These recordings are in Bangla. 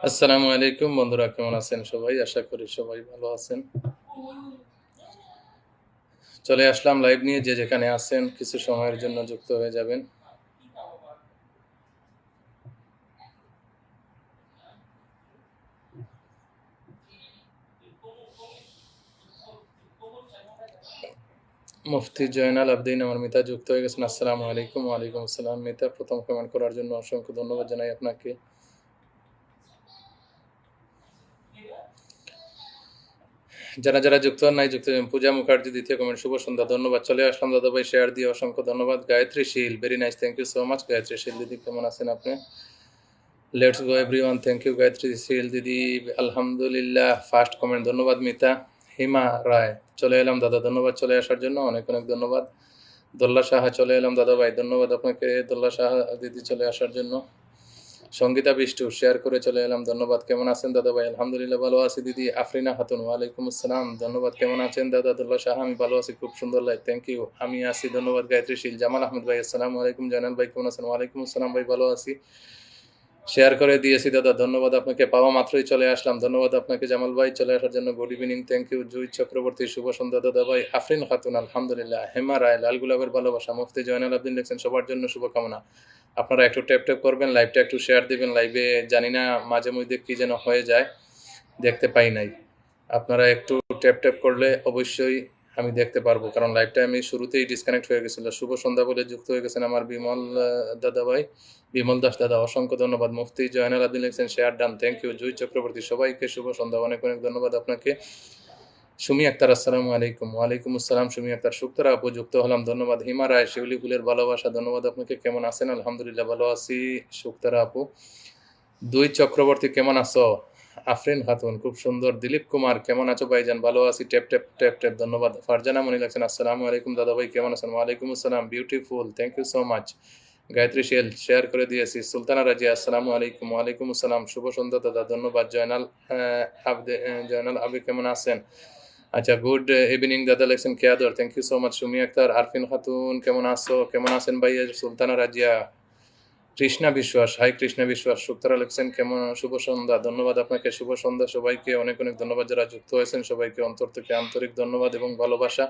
আসসালামু আলাইকুম বন্ধুরা, কেমন আছেন সবাই? আশা করি সবাই ভালো আছেন। চলে আসলাম লাইভ নিয়ে, যে যেখানে আছেন কিছু সময়ের জন্য যুক্ত হয়ে যাবেন। মুফতি জয়নাল আবদিন আমার মিতা যুক্ত হয়ে গেছেন। আসসালামু আলাইকুম। ওয়ালাইকুম আসসালাম মিতা, প্রথম কমেন্ট করার জন্য অসংখ্য ধন্যবাদ জানাই আপনাকে। যারা যারা যুক্ত হন নাই, যুক্ত হন। পূজা মুখার্জি দ্বিতীয় কমেন্ট, শুভ সন্ধ্যা, ধন্যবাদ। চলে আসলাম দাদা ভাই, শেয়ার দিয়ে অসংখ্য ধন্যবাদ। Gayatri Sheel, very nice, thank you so much. Gayatri Sheel দিদি, কেমন আছেন আপনি? Let's go everyone, thank you Gayatri Sheel দিদি। আলহামদুলিল্লাহ, ফার্স্ট কমেন্ট, ধন্যবাদ মিতা। হিমা রায়, চলে এলাম দাদা, ধন্যবাদ চলে আসার জন্য, অনেক অনেক ধন্যবাদ। দোল্লা সাহা, চলে এলাম দাদা ভাই, ধন্যবাদ আপনাকে দোল্লা সাহা দিদি চলে আসার জন্য। সঙ্গীতা বিষ্টু, শেয়ার করে চলে এলাম, ধন্যবাদ। কেমন আছেন দাদা ভাই? আলহামদুলিল্লাহ ভালো আছি দিদি। আফরিনা খাতুন, ওয়ালাইকুম আসসালাম, ধন্যবাদ। কেমন আছেন দাদা? দোল্লা সাহা, আমি ভালো আছি, খুব সুন্দর লাইভ, থ্যাংক ইউ। আমি আছি, ধন্যবাদ। গায়ত্রী শীল, জামাল আহমেদ ভাই, আসসালামু আলাইকুম। জানাল ভাই, কেমন আছেন? ওয়ালাইকুম আসসালাম ভাই, ভালো আছি, শেয়ার করে দিয়েছি দাদা, ধন্যবাদ আপনাকে। পাওয়া মাত্রই চলে আসলাম, ধন্যবাদ আপনাকে জামাল ভাই চলে আসার জন্য। Good evening, thank you. Jui Chakraborty, শুভ সন্ধ্যা দাদা ভাই। আফরিন খাতুন, আলহামদুলিল্লাহ। হেমা রায়, লাল গোলাপের ভালোবাসা। মুফতি জয়নাল আবদিন লিখছেন, সবার জন্য শুভকামনা। আপনারা একটু ট্যাপ ট্যাপ করবেন, লাইভটা একটু শেয়ার দিবেন। লাইভে জানি না মাঝে মধ্যে কি যেন হয়ে যায়, দেখতে পাই নাই। আপনারা একটু ট্যাপ ট্যাপ করলে অবশ্যই আমি দেখতে পারবো, কারণ লাইভটা আমি শুরুতেই ডিসকানেক্ট হয়ে গেছিল। শুভ সন্ধ্যা বলে যুক্ত হয়ে গেছেন আমার বিমল দাদা ভাই, বিমল দাস দাদা, অসংখ্য ধন্যবাদ। মুফতি জয়নাল আব্দিন লিখছেন, share done, thank you. Jui Chakraborty, সবাইকে শুভ সন্ধ্যা, অনেক অনেক ধন্যবাদ আপনাকে। সুমি আক্তার, আসসালামু আলাইকুম। ওয়ালাইকুম আসসালাম সুমি আক্তার। শুক্তারা আপু, যুক্ত হলাম, ধন্যবাদ। হিমা রায়, শিউলি ফুলের ভালোবাসা, ধন্যবাদ আপনাকে। কেমন আছেন? আলহামদুলিল্লাহ ভালো আছি শুক্তারা আপু। দুই চক্রবর্তী, কেমন আছো? আফরিন খাতুন, খুব সুন্দর। দিলীপ কুমার, কেমন আছো ভাইজান? ভালো আছি, ট্যাপ ট্যাপ ট্যাপ ট্যাপ, ধন্যবাদ। ফারজানা মনি লাগছেন, আসসালামু আলাইকুম দাদা ভাই, কেমন আছেন? ওয়ালাইকুম আসসালাম, beautiful, thank you so much. Gayatri শেল, শেয়ার করে দিয়েছি। সুলতানা রাজিয়া, আসসালামু আলাইকুম। ওয়ালাইকুম আসসালাম, শুভ সন্ধ্যা দাদা, ধন্যবাদ। জয়নাল জয়নাল আবি, কেমন আছেন? আচ্ছা, গুড ইভিনিং দাদা লেখছেন কেয়াদর, thank you so much. Sumi Akhtar, Arfin Khatun, কেমন আছো? কেমন আছেন ভাই? সুলতানা রাজিয়া। কৃষ্ণা বিশ্বাস, হাই কৃষ্ণা বিশ্বাস। শুক্তারা লিখছেন, কেমন? শুভ সন্ধ্যা, ধন্যবাদ আপনাকে, শুভ সন্ধ্যা সবাইকে, অনেক অনেক ধন্যবাদ। যারা যুক্ত হয়েছেন সবাইকে অন্তর থেকে আন্তরিক ধন্যবাদ এবং ভালোবাসা।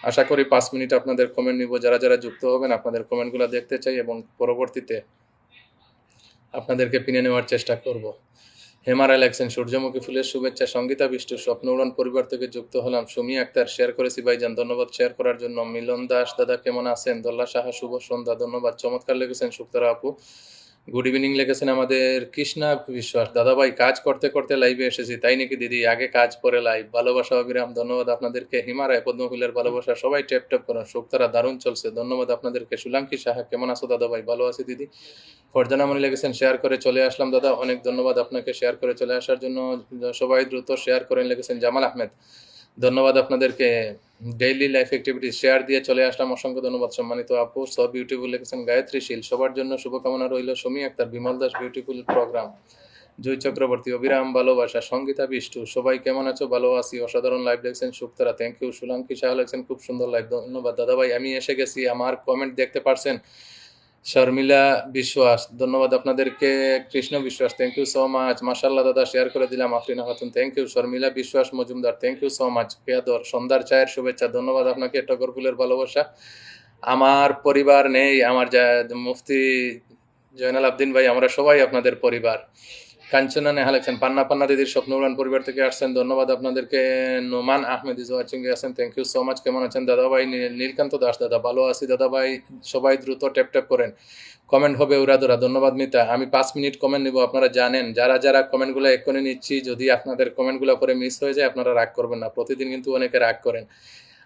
আশা করি 5 মিনিট আপনাদের কমেন্ট নিব। যারা যারা যুক্ত হবেন আপনাদের কমেন্টগুলো দেখতে চাই এবং পরবর্তীতে আপনাদেরকে পিনে নেওয়ার চেষ্টা করব। হেমারা লেখছেন, সূর্যমুখী ফুলের শুভেচ্ছা। সঙ্গীতা বিষ্টু, স্বপ্ন উড়ান পরিবার থেকে যুক্ত হলাম। সুমি আক্তার, শেয়ার করেছি ভাইজান, ধন্যবাদ শেয়ার করার জন্য। মিলন দাস দাদা, কেমন আছেন? দোল্লা সাহা, শুভ সন্ধ্যা, ধন্যবাদ। চমৎকার লিখেছেন শুক্তারা আপু। গুড ইভিনিং লিখেছেন আমাদের কৃষ্ণা বিশ্বাস, দাদা ভাই কাজ করতে করতে লাইভে এসেছি, তাই নাকি দিদি? আগে কাজ পরে লাইভ, ভালোবাসা অবিরাম, ধন্যবাদ আপনাদেরকে। হিমালয়, পদ্মফুলের ভালোবাসা, সবাই ট্যাপ ট্যাপ করেন। শুক্তারা, দারুণ চলছে, ধন্যবাদ আপনাদেরকে। সুলাঙ্কি সাহা, কেমন আছো দাদা ভাই? ভালো আছি দিদি। ফরজানা মনি লিখেছেন, শেয়ার করে চলে আসলাম দাদা, অনেক ধন্যবাদ আপনাকে শেয়ার করে চলে আসার জন্য। সবাই দ্রুত শেয়ার করেন লিখেছেন জামাল আহমেদ, ধন্যবাদ আপনাদেরকে। ডেইলি লাইফ অ্যাক্টিভিটি শেয়ার দিয়ে চলে আসলাম, অসংখ্য ধন্যবাদ সম্মানিত আপু। সব বিউটিফুল লিখেছেন গায়ত্রী শীল, সবার জন্য শুভকামনা রইল। Sumi Akhtar, Bimal Das, beautiful programme. জুই চক্রবর্তী, অবিরাম ভালোবাসা। সঙ্গীতা বিষ্টু, সবাই কেমন আছো? ভালো আছি, অসাধারণ লাইভ লিখছেন শুক্তারা, থ্যাংক ইউ। সুলাঙ্কি শাহ লিখছেন, খুব সুন্দর লাইভ, ধন্যবাদ দাদা ভাই। আমি এসে গেছি, আমার কমেন্ট দেখতে পারছেন? শর্মিলা বিশ্বাস, ধন্যবাদ আপনাদেরকে। কৃষ্ণ বিশ্বাস, থ্যাংক ইউ সো মাচ। মাশাল্লাহ দাদা, শেয়ার করে দিলাম। Afrina Khatun, thank you. Sharmila Biswas Majumdar, thank you so much. কেয়াদর, সন্ধ্যার চায়ের শুভেচ্ছা, ধন্যবাদ আপনাকে। টগর ফুলের ভালোবাসা। আমার পরিবার নেই, আমার মুফতি জয়নাল আবদিন ভাই, আমরা সবাই আপনাদের পরিবার। কাঞ্চনা নেহা লেখছেন, পান্না পান্না দিদির স্বপ্ন উড়ান পরিবার থেকে আসছেন, ধন্যবাদ আপনাদেরকে। নোমান আহমেদ ইজ ওয়াচিং আছেন, থ্যাংক ইউ সো মাচ। কেমন আছেন দাদা ভাই? নীলকান্ত দাস দাদা, ভালো আছি দাদা ভাই। সবাই দ্রুত ট্যাপ ট্যাপ করেন, কমেন্ট হবে উড়াদুরা, ধন্যবাদ মিতা। আমি 5 মিনিট কমেন্ট নিব, আপনারা জানেন। যারা যারা কমেন্টগুলো এক্ষুনি নিচ্ছি, যদি আপনাদের কমেন্টগুলো পরে মিস হয়ে যায় আপনারা রাগ করবেন না, প্রতিদিন কিন্তু অনেকে রাগ করেন।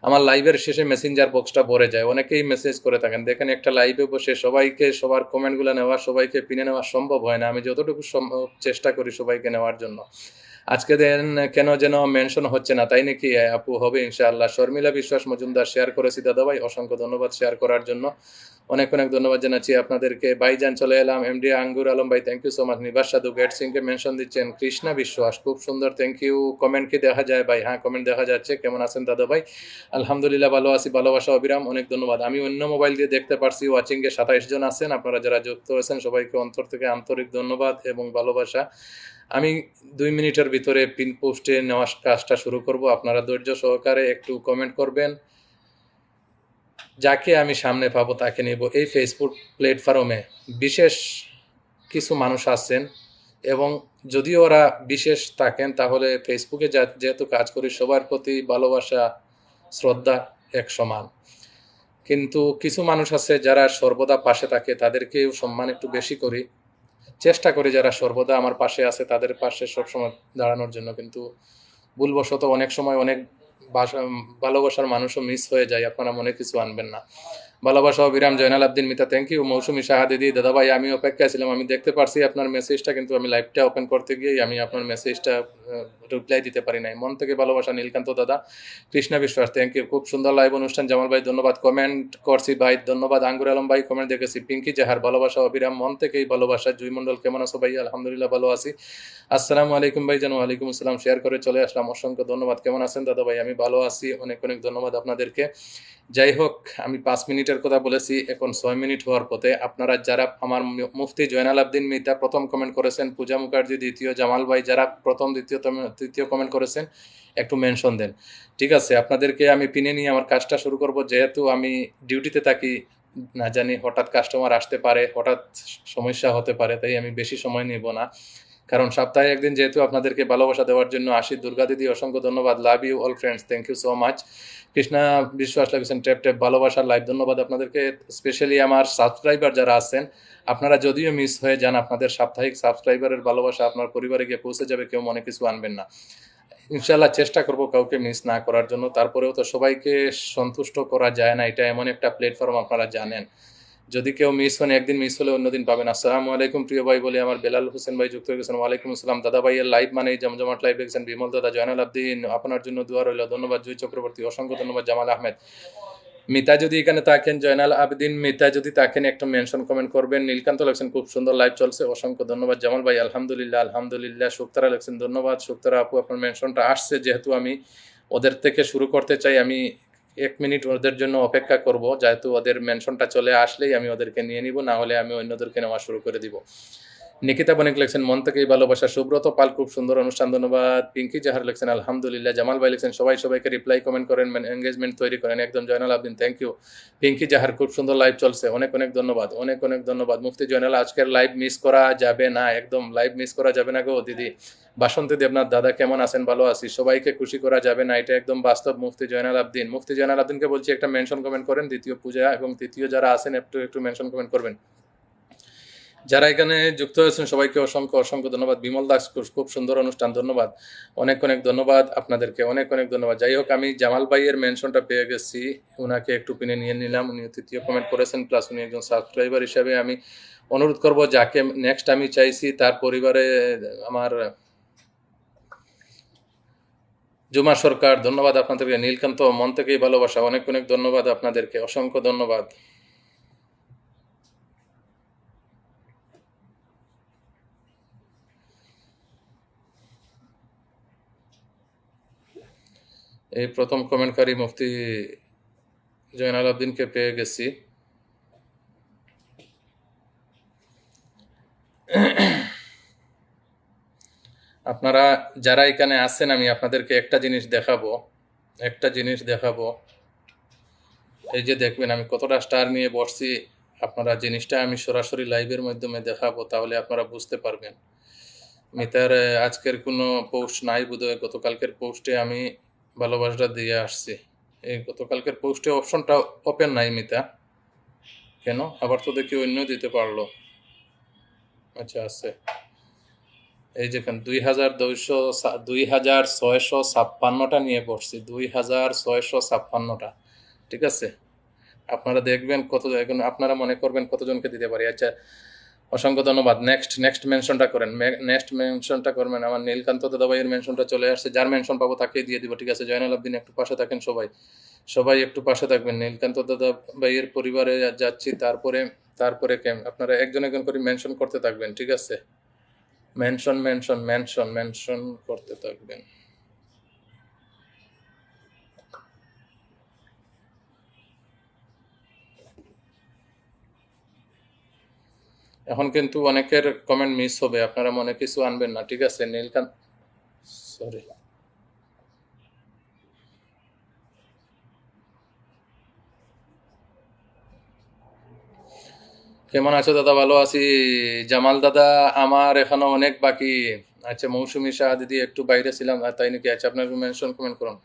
আমার লাইভের শেষে মেসেঞ্জার বক্সটা ভরে যায়, অনেকেই মেসেজ করে থাকেন। দেখেন, একটা লাইভে বসে সবাইকে সবার কমেন্টগুলো নেওয়া, সবাইকে পিনে নেওয়া সম্ভব হয় না। আমি যতটুকু সম্ভব চেষ্টা করি সবাইকে নেওয়ার জন্য। আজকে দেন কেন যেন মেনশন হচ্ছে না, তাই নাকি আপু? হবে ইনশাআল্লাহ। শর্মিলা বিশ্বাস মজুমদার, শেয়ার করেছি দাদা ভাই, অসংখ্য ধন্যবাদ শেয়ার করার জন্য। অনেক অনেক ধন্যবাদ জানাচ্ছি আপনাদেরকে। ভাইজান চলে এলাম, এমডি আঙ্গুর আলম ভাই, থ্যাংক ইউ সো মাচ। নিবাস সাধু গেট সিংকে মেনশন দিচ্ছেন, কৃষ্ণা বিশ্বাস খুব সুন্দর, থ্যাংক ইউ। কমেন্ট কি দেখা যায় ভাই? হ্যাঁ, কমেন্ট দেখা যাচ্ছে। কেমন আছেন দাদা ভাই? আলহামদুলিল্লাহ ভালো আছি, ভালোবাসা অবিরাম, অনেক ধন্যবাদ। আমি অন্য মোবাইল দিয়ে দেখতে পারছি, ওয়াচিংয়ে 27 জন আছেন। আপনারা যারা যুক্ত হয়েছেন সবাইকে অন্তর থেকে আন্তরিক ধন্যবাদ এবং ভালোবাসা। আমি 2 মিনিটের ভিতরে পিন পোস্টে নেওয়ার কাজটা শুরু করব। আপনারা ধৈর্য সহকারে একটু কমেন্ট করবেন। যাকে আমি সামনে পাবো তাকে নিব। এই ফেসবুক প্ল্যাটফর্মে বিশেষ কিছু মানুষ আছেন এবং যদি ওরা বিশেষ থাকেন তাহলে ফেসবুকে যেহেতু কাজ করি সবার প্রতি ভালোবাসা শ্রদ্ধা এক সমান। কিন্তু কিছু মানুষ আছে যারা সর্বদা পাশে থাকে, তাদেরকেও সম্মান একটু বেশি করি, চেষ্টা করি যারা সর্বদা আমার পাশে আছে তাদের পাশে সবসময় দাঁড়ানোর জন্য। কিন্তু ভুলবশত অনেক সময় অনেক ভালোবাসার মানুষও মিস হয়ে যায়, আপনারা মনে কিছু আনবেন না। ভালোবাসা অবিরাম, জয়নাল আবদিন মিতা, থ্যাংক ইউ। মৌসুমি সাহা দিদি, দাদা ভাই আমি অপেক্ষায় ছিলাম, আমি দেখতে পারছি আপনার মেসেজটা, কিন্তু আমি লাইভটা ওপেন করতে গিয়ে আমি আপনার মেসেজটা রিপ্লাই দিতে পারি নাই। মন থেকে ভালোবাসা নীলকান্ত দাদা, কৃষ্ণা বিশ্বাস, থ্যাংক ইউ। খুব সুন্দর লাইভ অনুষ্ঠান, জামাল ভাই ধন্যবাদ। কমেন্ট করছি ভাই, ধন্যবাদ। আঙ্গুর আলম ভাই কমেন্ট দেখেছি। পিঙ্কি জাহার, ভালোবাসা অবিরাম, মন থেকেই ভালোবাসা। জুই মন্ডল, কেমন আছো ভাই? আলহামদুলিল্লাহ ভালো আছি। আসসালামু আলাইকুম ভাই। জানো ওয়ালাইকুম আসসালাম, শেয়ার করে চলে আসলাম, অসংখ্য ধন্যবাদ। কেমন আছেন দাদা ভাই? আমি ভালো আছি, অনেক অনেক ধন্যবাদ আপনাদেরকে। যাই হোক, আমি 5 মিনিটের কথা বলেছি, এখন 6 মিনিট হওয়ার পথে। আপনারা যারা আমার মুফতি জয়নাল আবদিন মিতা প্রথম কমেন্ট করেছেন, পূজা মুখার্জি দ্বিতীয়, জামাল ভাই যারা প্রথম তৃতীয় কমেন্ট করেছেন একটু মেনশন দেন, ঠিক আছে? আপনাদেরকে আমি পিনে নিয়ে আমার কাজটা শুরু করব। যেহেতু আমি ডিউটিতে থাকি, না জানি হঠাৎ কাস্টমার আসতে পারে, হঠাৎ সমস্যা হতে পারে, তাই আমি বেশি সময় নেব না। কারণ সপ্তাহে একদিন যেহেতু আপনাদেরকে ভালোবাসা দেওয়ার জন্য আসি। দুর্গা দিদি অসংখ্য ধন্যবাদ, love you all friends, thank you so much. Krishna Biswas লাগছেন, ট্যাপ ট্যাপ ভালোবাসার লাইভ, ধন্যবাদ আপনাদেরকে। স্পেশালি আমার সাবস্ক্রাইবার যারা আছেন, আপনারা যদিও মিস হয়ে যান, আপনাদের সাপ্তাহিক সাবস্ক্রাইবারের ভালোবাসা আপনার পরিবারে গিয়ে পৌঁছে যাবে, কেউ মনে কিছু আনবেন না। ইনশাল্লাহ চেষ্টা করব কাউকে মিস না করার জন্য। তারপরেও তো সবাইকে সন্তুষ্ট করা যায় না, এটা এমন একটা প্ল্যাটফর্ম, আপনারা জানেন। যদি কেউ মিস হন, একদিন মিস হলে অন্যদিন পাবেন। আসসালামু আলাইকুম প্রিয় ভাই বলে আমার বেলাল হোসেন ভাই যুক্ত হয়ে গেছেন, ওয়ালাইকুম আসসালাম। দাদা ভাইয়ের লাইভ মানে জমজমাট লাইভ দেখছেন। বিমল দাদা, জয়নাল আবদিন আপনার জন্য দোয়া রইল, ধন্যবাদ। জুই চক্রবর্তী, অসংখ্য ধন্যবাদ। জামাল আহমেদ, মিতা যদি এখানে থাকেন, জয়নাল আবদিন মিতা যদি থাকেন একটু মেনশন কমেন্ট করবেন। নীলকান্ত লেখছেন খুব সুন্দর লাইভ চলছে, অসংখ্য ধন্যবাদ। জামাল ভাই আলহামদুলিল্লাহ আলহামদুলিল্লাহ। শুক্তারা লেখছেন ধন্যবাদ। শুক্তারা আপু, আপনার মেনশনটা আসছে, যেহেতু আমি ওদের থেকে শুরু করতে চাই, আমি 1 মিনিট ওদের জন্য অপেক্ষা করব। যেহেতু ওদের মেনশনটা চলে আসলেই আমি ওদেরকে নিয়ে নিব, না হলে আমি অন্যদেরকে নেওয়া শুরু করে দিব। নিকিতা বণিক লেখছেন মন থেকেই ভালোবাসা। সুব্রত পাল, খুব সুন্দর অনুষ্ঠান, ধন্যবাদ। পিঙ্কি জাহার লেখছেন আলহামদুলিল্লাহ। জামাল ভাই লেখছেন সবাই সবাইকে রিপ্লাই কমেন্ট করেন, এঙ্গেজমেন্ট তৈরি করেন একদম। Joynal Abedin, thank you. পিঙ্কি জাহার, খুব সুন্দর লাইভ চলছে, অনেক অনেক ধন্যবাদ, অনেক অনেক ধন্যবাদ। মুফতি জয়নাল, আজকের লাইভ মিস করা যাবে না, একদম লাইভ মিস করা যাবে না গো দিদি। বাসন্তী দেবনাথ, দাদা কেমন আছেন? ভালো আছি। সবাইকে খুশি করা যাবে না, এটা একদম বাস্তব। মুফতি জয়নাল আবদিন, মুফতি জয়নাল আবদিনকে বলছি একটা মেনশন কমেন্ট করেন। দ্বিতীয় পূজা এবং তৃতীয় যারা আছেন একটু একটু মেনশন কমেন্ট করবেন। যারা এখানে যুক্ত হয়েছেন সবাইকে অসংখ্য অসংখ্য ধন্যবাদ। বিমল দাস, খুব সুন্দর অনুষ্ঠান, ধন্যবাদ, অনেক অনেক ধন্যবাদ আপনাদেরকে, অনেক অনেক ধন্যবাদ। যাই হোক, আমি জামাল ভাইয়ের মেনশনটা পেয়ে গেছি, ওনাকে একটু পিনে নিয়ে নিলাম। উনি তৃতীয় কমেন্ট করেছেন, প্লাস উনি একজন সাবস্ক্রাইবার হিসাবে আমি অনুরোধ করব, যাকে নেক্সট আমি চাইছি তার পরিবারে আমার জুমা সরকার, ধন্যবাদ আপনাদেরকে। নীলকান্ত, মন থেকেই ভালোবাসা, অনেক অনেক ধন্যবাদ আপনাদেরকে, অসংখ্য ধন্যবাদ। এই প্রথম কমেন্টকারী মুফতি জয়নাল আবদিনকে পেয়ে গেছি। আপনারা যারা এখানে আছেন, আমি আপনাদেরকে একটা জিনিস দেখাবো। এই যে দেখবেন আমি কতটা স্টার নিয়ে বসছি, আপনারা জিনিসটা আমি সরাসরি লাইভের মাধ্যমে দেখাবো, তাহলে আপনারা বুঝতে পারবেন। মিতার আজকের কোনো পোস্ট নাই বোধহয়, গতকালকের পোস্টে আমি ভালোবাসাটা দিয়ে আসছি। এই গতকালকের পোস্টে অপশনটা ওপেন নাই মিতা, কেন? আবার তো দেখি অন্য দিতে পারলো। আচ্ছা, আছে, এই যেখানে 2656টা নিয়ে পড়ছি, 2656টা, ঠিক আছে? আপনারা দেখবেন কত, এখন আপনারা মনে করবেন কতজনকে দিতে পারি। আচ্ছা, অসংখ্য ধন্যবাদ। নেক্সট মেনশনটা করেন, নেক্সট মেনশনটা করবেন। আমার নীলকান্ত দাদাভাইয়ের মেনশনটা চলে আসছে, যার মেনশন পাবো তাকেই দিয়ে দিব, ঠিক আছে? জয়নাল আবদিন, একটু পাশে থাকেন সবাই। সবাই একটু পাশে থাকবেন। নীলকান্ত দাদা ভাইয়ের পরিবারে যাচ্ছি, তারপরে তারপরে আপনারা একজন একজন করে মেনশন করতে থাকবেন, ঠিক আছে? মেনশন মেনশন মেনশন মেনশন করতে থাকবেন। এখন কিন্তু অনেকের কমেন্ট মিস হবে, আপনারা মনে কিছু আনবেন না, ঠিক আছে? নীলকান্ত, সরি। কেমন আছো দাদা? ভালো আছি। জামাল দাদা, আমার এখনো অনেক বাকি। আচ্ছা, মৌসুমী শাহ দিদি একটু বাইরে ছিলাম, তাই নাকি? আচ্ছা, আপনার মেনশন কমেন্ট করুন।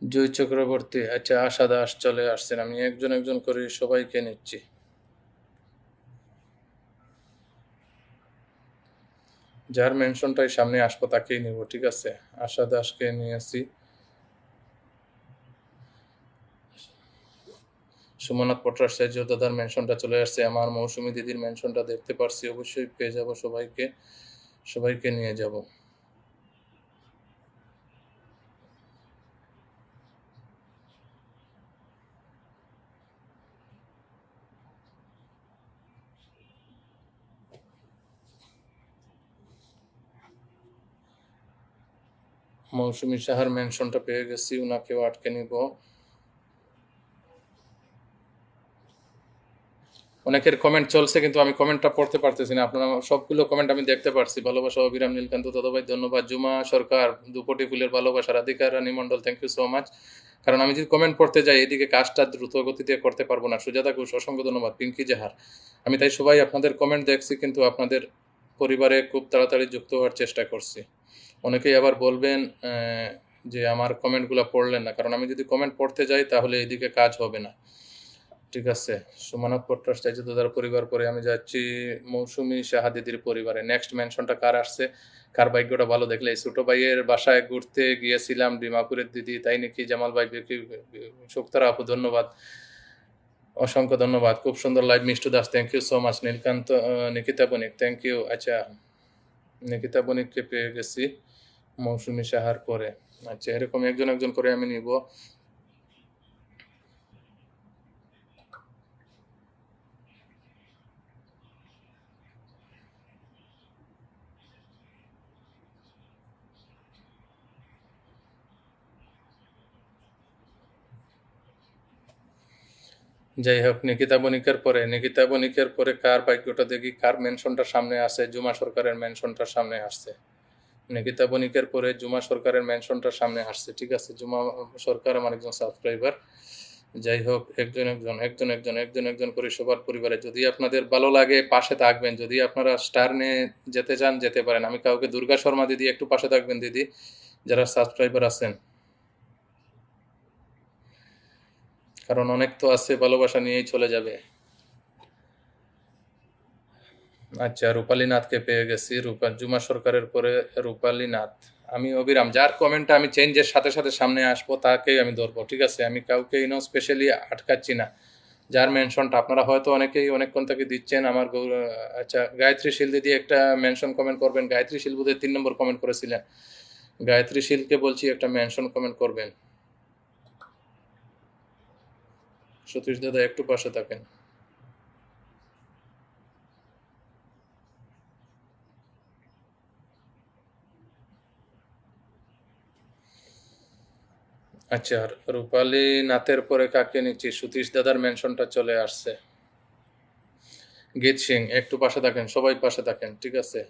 জয় চক্রবর্তী, আচ্ছা, আশা দাস চলে আসছেন। আমি একজন একজন করে সবাইকে নিচ্ছি। যার মেনশনটাই সামনে আসবো তাকেই নিব, ঠিক আছে? আশা দাসকে নিয়েছি। সুমনাথ ভট্টাচার্য দাদার মেনশনটা চলে আসছে। আমার মৌসুমী দিদির মেনশনটা দেখতে পারছি, অবশ্যই পেয়ে যাব। সবাইকে সবাইকে নিয়ে যাব। মৌসুমী সাহার মেনশনটা পেয়ে গেছি, উনাকেও আটকে নিব। অনেকের কমেন্ট চলছে কিন্তু আমি কমেন্টটা পড়তে পারতেছি না। আপনারা সবগুলো কমেন্ট আমি দেখতে পারছি। ভালোবাসা অবিরাম, নীলকান্ত দাদাভাই ধন্যবাদ। জুমা সরকার, দুপটি ফুলের ভালোবাসা, রাধিকা রানী মণ্ডল, থ্যাংক ইউ সো মাচ। কারণ আমি যদি কমেন্ট পড়তে যাই এদিকে কাজটা দ্রুত গতিতে করতে পারবো না। সুজাতা ঘোষ, অসংখ্য ধন্যবাদ। পিঙ্কি জাহার, আমি তাই সবাই আপনাদের কমেন্ট দেখছি, কিন্তু আপনাদের পরিবারে খুব তাড়াতাড়ি যুক্ত হওয়ার চেষ্টা করছি। অনেকেই আবার বলবেন যে আমার কমেন্টগুলো পড়লেন না, কারণ আমি যদি কমেন্ট পড়তে যাই তাহলে এদিকে কাজ হবে না, ঠিক আছে? সুমনাথ ভট্টাচার্য দাদার পরিবার পরে আমি যাচ্ছি মৌসুমী সাহা দিদির পরিবারে। নেক্সট মেনশনটা কার আসছে? কার ভাগ্যটা ভালো দেখলে? এই ছোট ভাইয়ের বাসায় ঘুরতে গিয়েছিলাম, ডিমাপুরের দিদি, তাই নাকি? জামাল ভাই, শুক্তারা আপু, ধন্যবাদ, অসংখ্য ধন্যবাদ। খুব সুন্দর live. Mishtu Das, thank you so much. Nilkanta, Nikita Banik, thank you. আচ্ছা, নিকিতা বণিককে পেয়ে গেছি মৌসুমী সাহার পরে। আচ্ছা, এরকম একজন একজন করে আমি নিব। যাই হোক, নিকিতা বণিকের পরে কার ভাগ্যটা দেখি, কার মেনশনটা সামনে আসে। জুমা সরকারের মেনশনটা সামনে আসছে। নিকিতা বণিকের পরে জুমা সরকারের মেনশনটা সামনে আসছে, ঠিক আছে? জুমা সরকার আমার একজন সাবস্ক্রাইবার। যাই হোক, একজন একজন একজন একজন একজন একজন করে সবার পরিবারে, যদি আপনাদের ভালো লাগে পাশে থাকবেন। যদি আপনারা স্টার নিয়ে যেতে চান যেতে পারেন। আমি কাউকে, দুর্গা শর্মা দিদি একটু পাশে থাকবেন দিদি, যারা সাবস্ক্রাইবার আছেন, কারণ অনেক তো আছে, ভালোবাসা নিয়েই চলে যাবে। আচ্ছা, রূপালী নাথকে পেয়ে গেছি। জুমা সরকারের পরে রূপালী নাথ। আমি অবিরাম, যার কমেন্টটা আমি চেঞ্জের সাথে সাথে সামনে আসবো তাকেই আমি ধরবো, ঠিক আছে? আমি কাউকে স্পেশালি আটকাচ্ছি না। যার মেনশনটা, আপনারা হয়তো অনেকেই অনেকক্ষণ থেকে দিচ্ছেন আমার আচ্ছা, গায়ত্রী শীল দিদি একটা মেনশন কমেন্ট করবেন। গায়ত্রী শীল বোধহয় 3 নম্বর কমেন্ট করেছিলেন। গায়ত্রী শীলকে বলছি একটা মেনশন কমেন্ট করবেন। সতীশ দাদা একটু পাশে থাকেন। আচ্ছা, রূপালী নাথের পরে কাকে নিচ্ছি? সতীশ দাদার মেনশনটা চলে আসছে। গীত সিং একটু পাশে থাকেন, সবাই পাশে থাকেন, ঠিক আছে?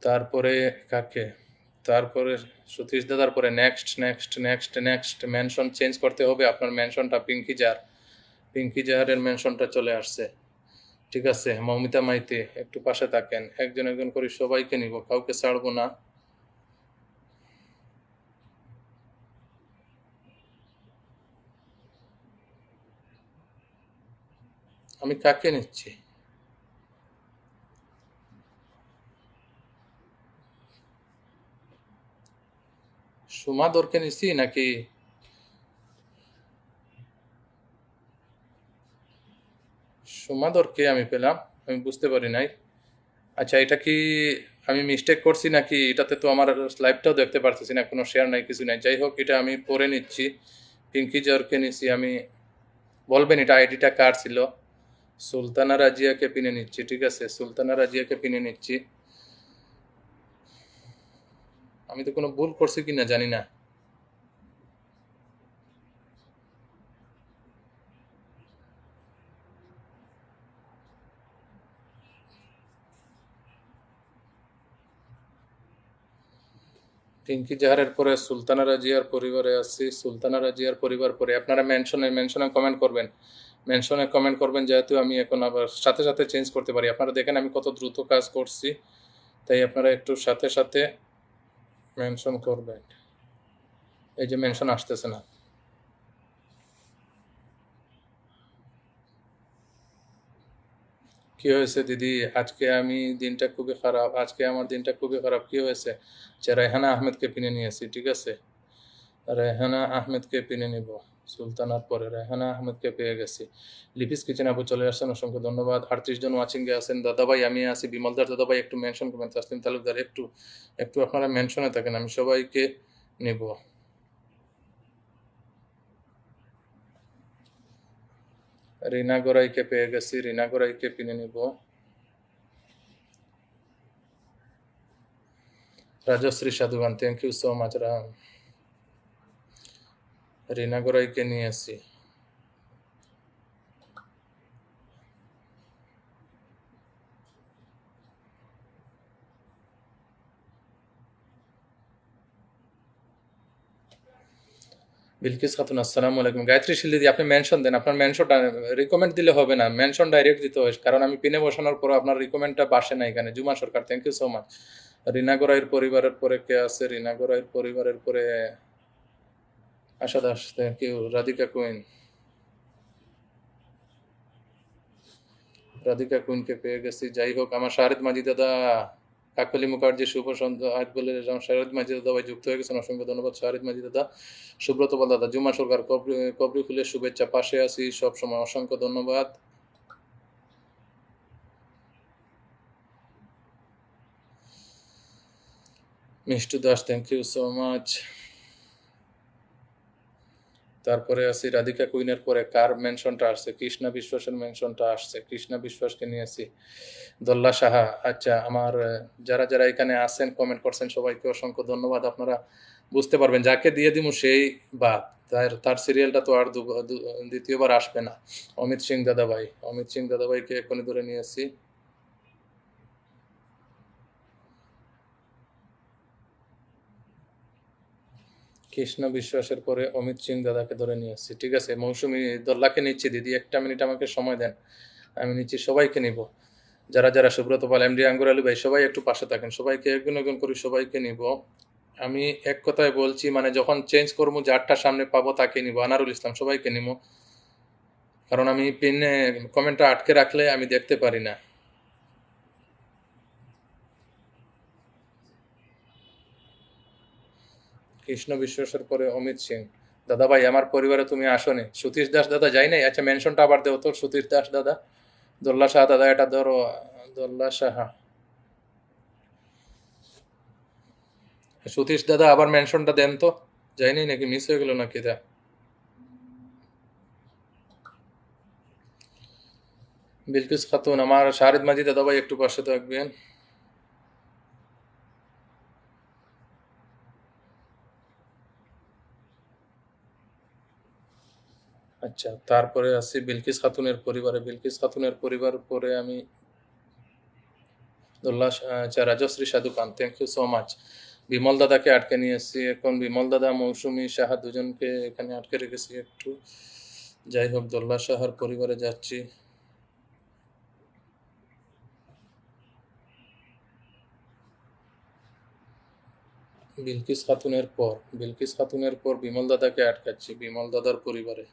তারপরে কাকে? তারপরে সতীশ দাদার পরে next next next next mention change করতে হবে। আপনার মেনশনটা পিঙ্কি জাহার, পিঙ্কি জাহারের মেনশনটা চলে আসছে, ঠিক আছে? মৌমিতা মাইতি একটু পাশে থাকেন। একজন একজন করে সবাইকে নিব, কাউকে ছাড়বো না। আমি কাকে নিচ্ছি? সুমাদরকে নিচ্ছি নাকি সুমাদরকে আমি পেলাম? আমি বুঝতে পারি নাই। আচ্ছা, এটা কি আমি মিস্টেক করছি নাকি? এটাতে তো আমার লাইভটাও দেখতে পারতেছি না, কোনো শেয়ার নাই, কিছু নাই। যাই হোক, এটা আমি পরে নিচ্ছি। পিঙ্কি জরকে নিচ্ছি আমি। বলবেন এটা আইডিটা কার ছিল? সুলতানা রাজিয়াকে পিনে নিচ্ছি, ঠিক আছে, সুলতানা রাজিয়াকে পিনে নিচ্ছি। আমি তো কোনো ভুল করছি কিনা জানি না। পিঙ্কি জাহারের পরে সুলতানা রাজিয়ার পরিবারে আছি। সুলতানা রাজিয়ার পরিবার পরে আপনারা মেনশনে কমেন্ট করবেন। মেনশনে কমেন্ট করবেন, যেহেতু আমি এখন আবার সাথে সাথে চেঞ্জ করতে পারি। আপনারা দেখেন আমি কত দ্রুত কাজ করছি, তাই আপনারা একটু সাথে সাথে মেনশন করবেন। এই যে মেনশন আসতেছে না। কি হয়েছে দিদি? আজকে আমি দিনটা খুবই খারাপ, আজকে আমার দিনটা খুবই খারাপ। কি হয়েছে? যে রায়হানা আহমেদকে পিনে নিয়েছি, ঠিক আছে, রায়হানা আহমেদকে পিনে নিব। সুলতানার পরে রায়হানা আহমেদকে পেয়ে গেছি। লিপিস কিচেন আপু চলে আসছেন, অসংখ্য ধন্যবাদ। 38 জন ওয়াচিংয়ে আছেন। দাদাভাই আমি আছি, বিমলদার দাদাভাই একটু মেনশন করবেন, তাসলিম তালুকদার একটু একটু আপনারা মেনশনে থাকেন, আমি সবাইকে নিব। রিনা গোরাইকে পেয়ে গেছি, রিনা গোরাইকে পিনে নিব। Rajashree Sadhugan, thank you so much Ram. Rina গোরাইকে নিয়েছি। বিলকিস খাতুন, আসসালামু আলাইকুম। গায়ত্রী শিল্দি, আপনি মেনশন দেন। আপনার মেনশনটা রিকমেন্ড দিলে হবে না, মেনশন ডাইরেক্ট দিতে হয়, কারণ আমি পিনে বসানোর পর আপনার রিকমেন্ডটা বাসে না এখানে। Juma Sarkar, thank you so much. Rina গোরাইয়ের পরিবারের পরে কে আছে? রিনা গোরাইয়ের পরিবারের পরে Asha Das, thank you. Radhika Queen, Radhika কুইনকে পেয়ে গেছি। যাই হোক, আমার শাহেদ মাঝি দাদা, কাকলি মুখার্জি, শুভ সন্ধ্যা আজ বলে শাহেদ মাঝি দাদা ভাই যুক্ত হয়ে গেছেন, অসংখ্য ধন্যবাদ শাহেদ মাঝি দাদা। সুব্রত পাল দাদা, জুমা সরকার, কবরি ফুলের শুভেচ্ছা, পাশে আছি সব সময়, অসংখ্য ধন্যবাদ। Mishtu Das, thank you so much. তারপরে আছি রাধিকা কুইনের পরে কার মেনশনটা আসছে? কৃষ্ণা বিশ্বাসের মেনশনটা আসছে, কৃষ্ণা বিশ্বাসকে নিয়েছি। দোল্লা সাহা, আচ্ছা, আমার যারা যারা এখানে আছেন কমেন্ট করছেন সবাইকে অসংখ্য ধন্যবাদ। আপনারা বুঝতে পারবেন যাকে দিয়ে দিব সেই বাদ, তার সিরিয়ালটা তো আর দ্বিতীয়বার আসবে না। অমিত সিং দাদাভাই, অমিত সিং দাদাভাইকে এখনই ধরে নিয়েছি। কৃষ্ণ বিশ্বাসের পরে অমিত সিং দাদাকে ধরে নিয়ে আসছি, ঠিক আছে। মৌসুমি দোল্লাকে নিচ্ছি। দিদি একটা মিনিট আমাকে সময় দেন, আমি নিচ্ছি, সবাইকে নিব। যারা যারা, সুব্রত পাল, এমডি আঙ্গুর আলী ভাই, সবাই একটু পাশে থাকেন, সবাইকে একজন একজন করে সবাইকে নিব। আমি এক কথায় বলছি, মানে যখন চেঞ্জ করবো যারটা সামনে পাবো তাকে নিব। আনারুল ইসলাম, সবাইকে নিব, কারণ আমি পিনে কমেন্টটা আটকে রাখলে আমি দেখতে পারি না। কৃষ্ণ বিশ্বাসের পরে অমিত সিং দাদা ভাই, আমার পরিবারে তুমি আসনি। সতীশ দাস দাদা যাই নাই, আচ্ছা মেনশনটা আবার দেও তো, সতীশ দাস দাদা। দোল্লা শাহ দাদা, এটা ধরো, দোল্লা সাহা, সতীশ দাদা আবার মেনশনটা দেন তো। যাইনি নাকি, মিস হয়ে গেল নাকি এটা? বিলকিস খাতুন, আমার শাহিদ মাজিদ দাদা ভাই একটু পাশে থাকবেন। আচ্ছা, তারপরে আছি বিলকিস খাতুনের পরিবারে। বিলকিস খাতুনের পরিবার পরে আমি দোল্লা আচ্ছা, Rajashree Sadhu Khan, thank you so much. Bimal দাদাকে আটকে নিয়ে এসেছি এখন। বিমল দাদা, মৌসুমি সাহা দুজনকে এখানে আটকে রেখেছি একটু। যাই হোক, দোল্লা সাহার পরিবারে যাচ্ছি। বিলকিস খাতুনের পর বিমল দাদাকে আটকাচ্ছি, বিমল দাদার পরিবারে।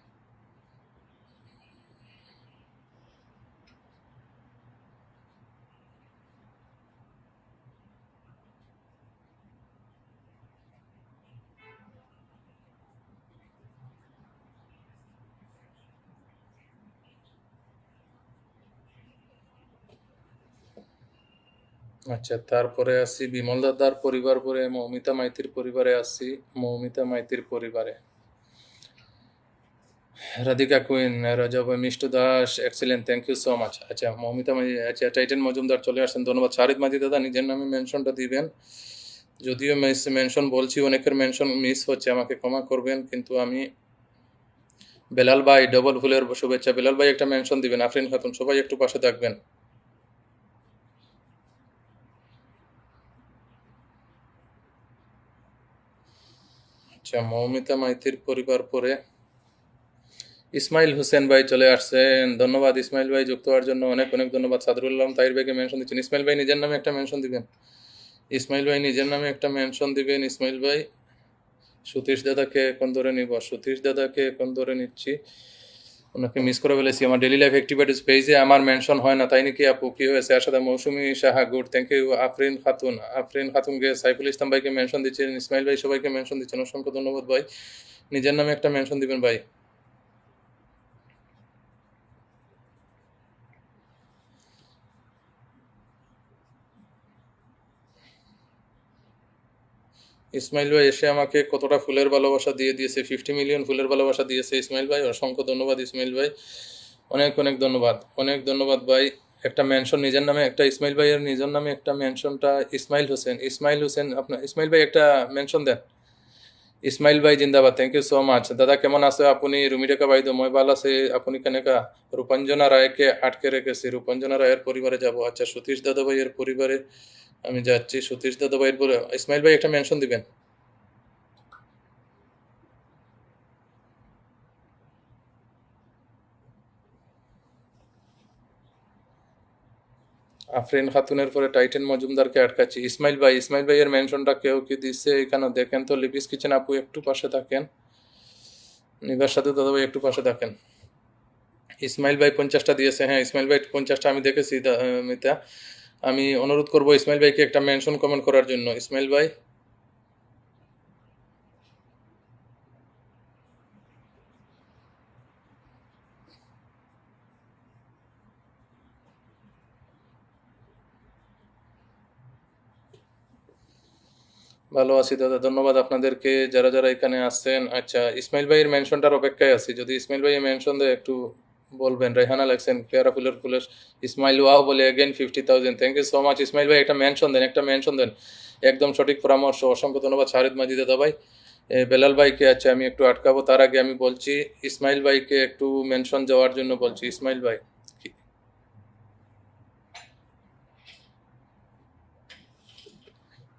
আচ্ছা, তারপরে আসি বিমল দাদার পরিবার, পরে মৌমিতা মাইতির পরিবারে আসি। মৌমিতা মাইতির পরিবারে Radhika queen, Rajab, Mishtu Das, excellent, thank you so much. আচ্ছা মৌমিতা আচ্ছা টাইটেন মজুমদার চলে আসছেন, ধন্যবাদ। শারিদ মাঝি দাদা নিজের নামে মেনশনটা দিবেন, যদিও মেনশন বলছি অনেকের মেনশন মিস হচ্ছে, আমাকে ক্ষমা করবেন, কিন্তু আমি বেলাল ভাই ডবল ফুলের শুভেচ্ছা, বেলাল ভাই একটা মেনশন দিবেন। আফরিন খাতুন, সবাই একটু পাশে থাকবেন। আচ্ছা মৌমিতা মাইতির পরিবার পরে ইসমাইল হোসেন ভাই চলে আসছেন, ধন্যবাদ ইসমাইল ভাই, যুক্ত হওয়ার জন্য অনেক অনেক ধন্যবাদ। সাদরুল আলম তাহির ভাইকে মেনশন দিচ্ছেন। ইসমাইল ভাই নিজের নামে একটা মেনশন দিবেন, ইসমাইল ভাই নিজের নামে একটা মেনশন দিবেন। ইসমাইল ভাই সতীশ দাদাকে এখন ধরে নিব, সতীশ দাদাকে এখন ধরে নিচ্ছি, ওনাকে মিস করে ফেলেছি। আমার ডেলি লাইফ অ্যাক্টিভিটিস পেজে আমার মেনশন হয় না, তাই নাকি আপু, কি হয়েছে? আর সাথে Mousumi Saha, good, thank you. Afrin Khatun, Afrin খাতুনকে, সাইফুল ইসলাম ভাইকে মেনশন দিচ্ছেন, ইসমাইল ভাই সবাইকে মেনশন দিচ্ছেন, অসংখ্য ধন্যবাদ ভাই। নিজের নামে একটা মেনশন দিবেন ভাই। ইসমাইল ভাই এসে আমাকে কতটা ফুলের ভালোবাসা দিয়ে দিয়েছে, 50 মিলিয়ন ফুলের ভালোবাসা দিয়েছে ইসমাইল ভাই, অসংখ্য ধন্যবাদ ইসমাইল ভাই, অনেক অনেক ধন্যবাদ, অনেক ধন্যবাদ ভাই। একটা মেনশন নিজের নামে, একটা ইসমাইল ভাইয়ের নিজের নামে একটা মেনশনটা, ইসমাইল হোসেন, ইসমাইল হোসেন, আপনার ইসমাইল ভাই একটা মেনশন দেন। ইসমাইল ভাই জিন্দাবাদ, থ্যাংক ইউ সো মাচ। দাদা কেমন আছে আপনি? রুমিরেখা ভাই, তো মই ভালো আছে, আপনি কেনেকা? রূপাঞ্জনা রায়কে আটকে রেখেছি, রূপাঞ্জনা রায়ের পরিবারে যাব। আচ্ছা সতীশ দাদা ভাইয়ের পরিবারে আমি যাচ্ছি, সতীশ দাদা ভাইয়ের পরে ইসমাইল ভাই একটা মেনশন দিবেন। আফরিন খাতুনের পরে টাইটেন মজুমদারকে আটকাচ্ছি। ইসমাইল ভাই, ইসমাইল ভাইয়ের মেনশনটা কেউ কি দিচ্ছে এখানে দেখেন তো। লিপিস কিচেন আপু একটু পাশে থাকেন, নিবার সাথে দাদা ভাই একটু পাশে থাকেন। ইসমাইল ভাই 50টা দিয়েছে, হ্যাঁ ইসমাইল ভাই 50টা আমি দেখেছি মিতা। আমি অনুরোধ করব ইসমাইল ভাইকে একটা মেনশন কমেন্ট করার জন্য। ইসমাইল ভাই ভালো আছি দাদা, ধন্যবাদ আপনাদেরকে যারা যারা এখানে আসছেন। আচ্ছা ইসমাইল ভাইয়ের মেনশনটার অপেক্ষায় আছি, যদি ইসমাইল ভাইয়ের মেনশন দেয় একটু বলবেন। রেহানা লেখছেন পেয়ারা ফুলের ফুলের ইসমাইল ওয়াও বলে again 50,000, thank you so much Ismail ভাই, একটা মেনশন দেন, একটা মেনশন দেন, একদম সঠিক পরামর্শ, অসংখ্য ধন্যবাদ। শারিদ মাজিদ দাদা ভাই, বেলাল ভাইকে আচ্ছা আমি একটু আটকাবো, তার আগে আমি বলছি ইসমাইল ভাইকে একটু মেনশন যাওয়ার জন্য বলছি। ইসমাইল ভাই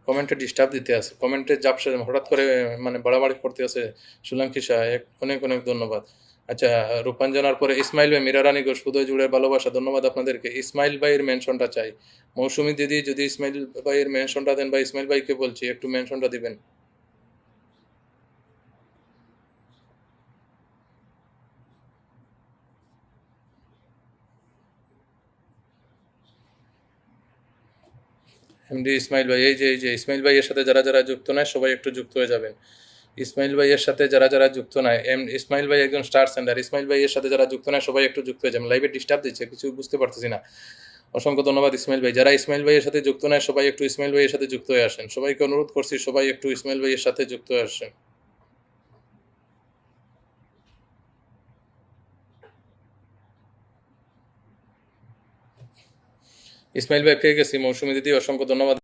কমেন্টে ডিস্টার্ব দিতে আছে, কমেন্টে জাপসে হঠাৎ করে মানে বাড়াবাড়ি করতে আছে। সুলাঙ্কি শাহ, অনেক অনেক ধন্যবাদ। আচ্ছা রূপাঞ্জনার পরে ইসমাইল ভাই, মীরা রানী ঘোষ, হৃদয় জুড়ে ভালোবাসা, ধন্যবাদ আপনাদেরকে। ইসমাইল ভাইয়ের মেনশনটা চাই। মৌসুমী দিদি যদি ইসমাইল ভাইয়ের মেনশনটা দেন, বা ইসমাইল ভাইকে বলছি একটু মেনশনটা দিবেন। এমডি ইসমাইল ভাই, এই যে ইসমাইল ভাইয়ের সাথে যারা যারা যুক্ত নয় সবাই একটু যুক্ত হয়ে যাবেন। ইসমাইল ভাইয়ের সাথে যারা যারা যুক্ত নয়, ইসমাইল ভাই একজন স্টার সেন্টার, ইসমাইল ভাইয়ের সাথে যারা যুক্ত নয় সবাই একটু যুক্ত হয়ে যাবেন। লাইভে ডিস্টার্ব দিচ্ছে, কিছু বুঝতে পারতেছি না। অসংখ্য ধন্যবাদ ইসমাইল ভাই, যারা ইসমাইল ভাইয়ের সাথে যুক্ত নয় সবাই একটু ইসমাইল ভাইয়ের সাথে যুক্ত হয়ে আসেন, সবাইকে অনুরোধ করছি সবাই একটু ইসমাইল ভাইয়ের সাথে যুক্ত হয়ে আসেন। ইসমাইল ভাই পেয়ে গেছি, মৌসুমী দিদি অসংখ্য ধন্যবাদ।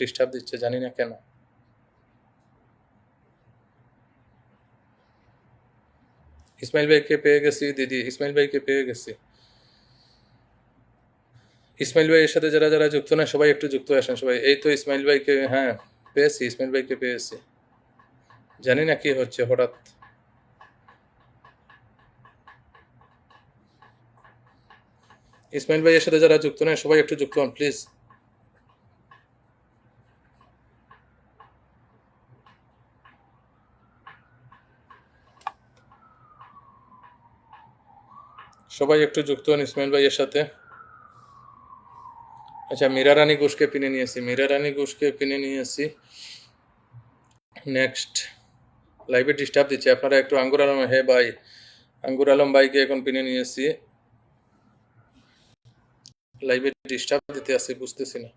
ডিস্টার্ব দিচ্ছে জানি না কেন। ইসমাইল ভাইকে পেয়ে গেছি দিদি, ইসমাইল ভাইকে পেয়ে গেছি। ইসমাইল ভাইয়ের সাথে যারা যারা যুক্ত নয় সবাই একটু যুক্ত হয়ে আসেন সবাই। এই তো ইসমাইল ভাইকে, হ্যাঁ পেয়েছি, ইসমাইল ভাইকে পেয়েছি, জানি না কি হচ্ছে হঠাৎ। ইসমাইল ভাইয়ের সাথে যারা যুক্ত নয় সবাই একটু যুক্ত হন প্লিজ। সবাই একটু যুক্ত হন ইসমাইল ভাইয়ের সাথে। আচ্ছা মীরা রানী ঘোষকে পিনে নিয়েছি, মীরা রানী ঘোষকে পিনে নিয়েছি। নেক্সট লাইভে ডিস্টার্ব দিচ্ছে, আপনারা একটু আঙ্গুর আলম, হে ভাই আঙ্গুর আলম ভাইকে এখন পিনে নিয়েছি। লাইভে ডিস্টার্ব দিতে আছে বুঝতেছি না।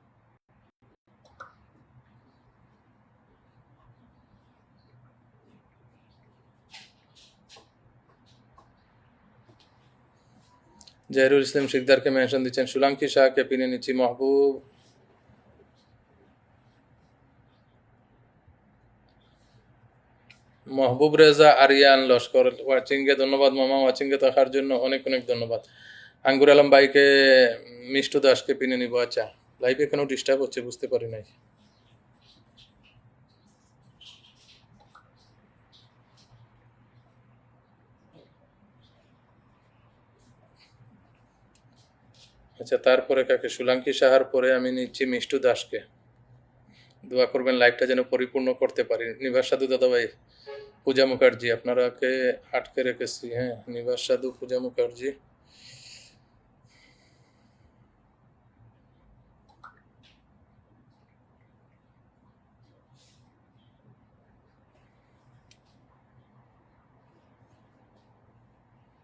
জাহিরুল ইসলাম শিকদারকে মেনশন দিচ্ছেন, সুলাঙ্কি শাহকে পিনে নিচ্ছি, মহবুব রেজা আরিয়ান লস্কর ওয়াচিংয়ে ধন্যবাদ মামা, ওয়াচিংয়ে থাকার জন্য অনেক অনেক ধন্যবাদ। আঙ্গুর আলম ভাইকে, মিষ্টু দাসকে পিনে নিব। আচ্ছা, লাইভে কেন ডিস্টার্ব হচ্ছে বুঝতে পারি নাই। আচ্ছা, তারপরে কাকে? সুলাঙ্কি সাহার পরে আমি নিচ্ছি মিষ্টু দাসকে। দোয়া করবেন লাইভটা যেন পরিপূর্ণ করতে পারি। নিবাস সাধু দাদা ভাই, পূজা মুখার্জি, আপনারাকে আটকে রেখেছি। হ্যাঁ, নিবাস সাধু, পূজা মুখার্জি।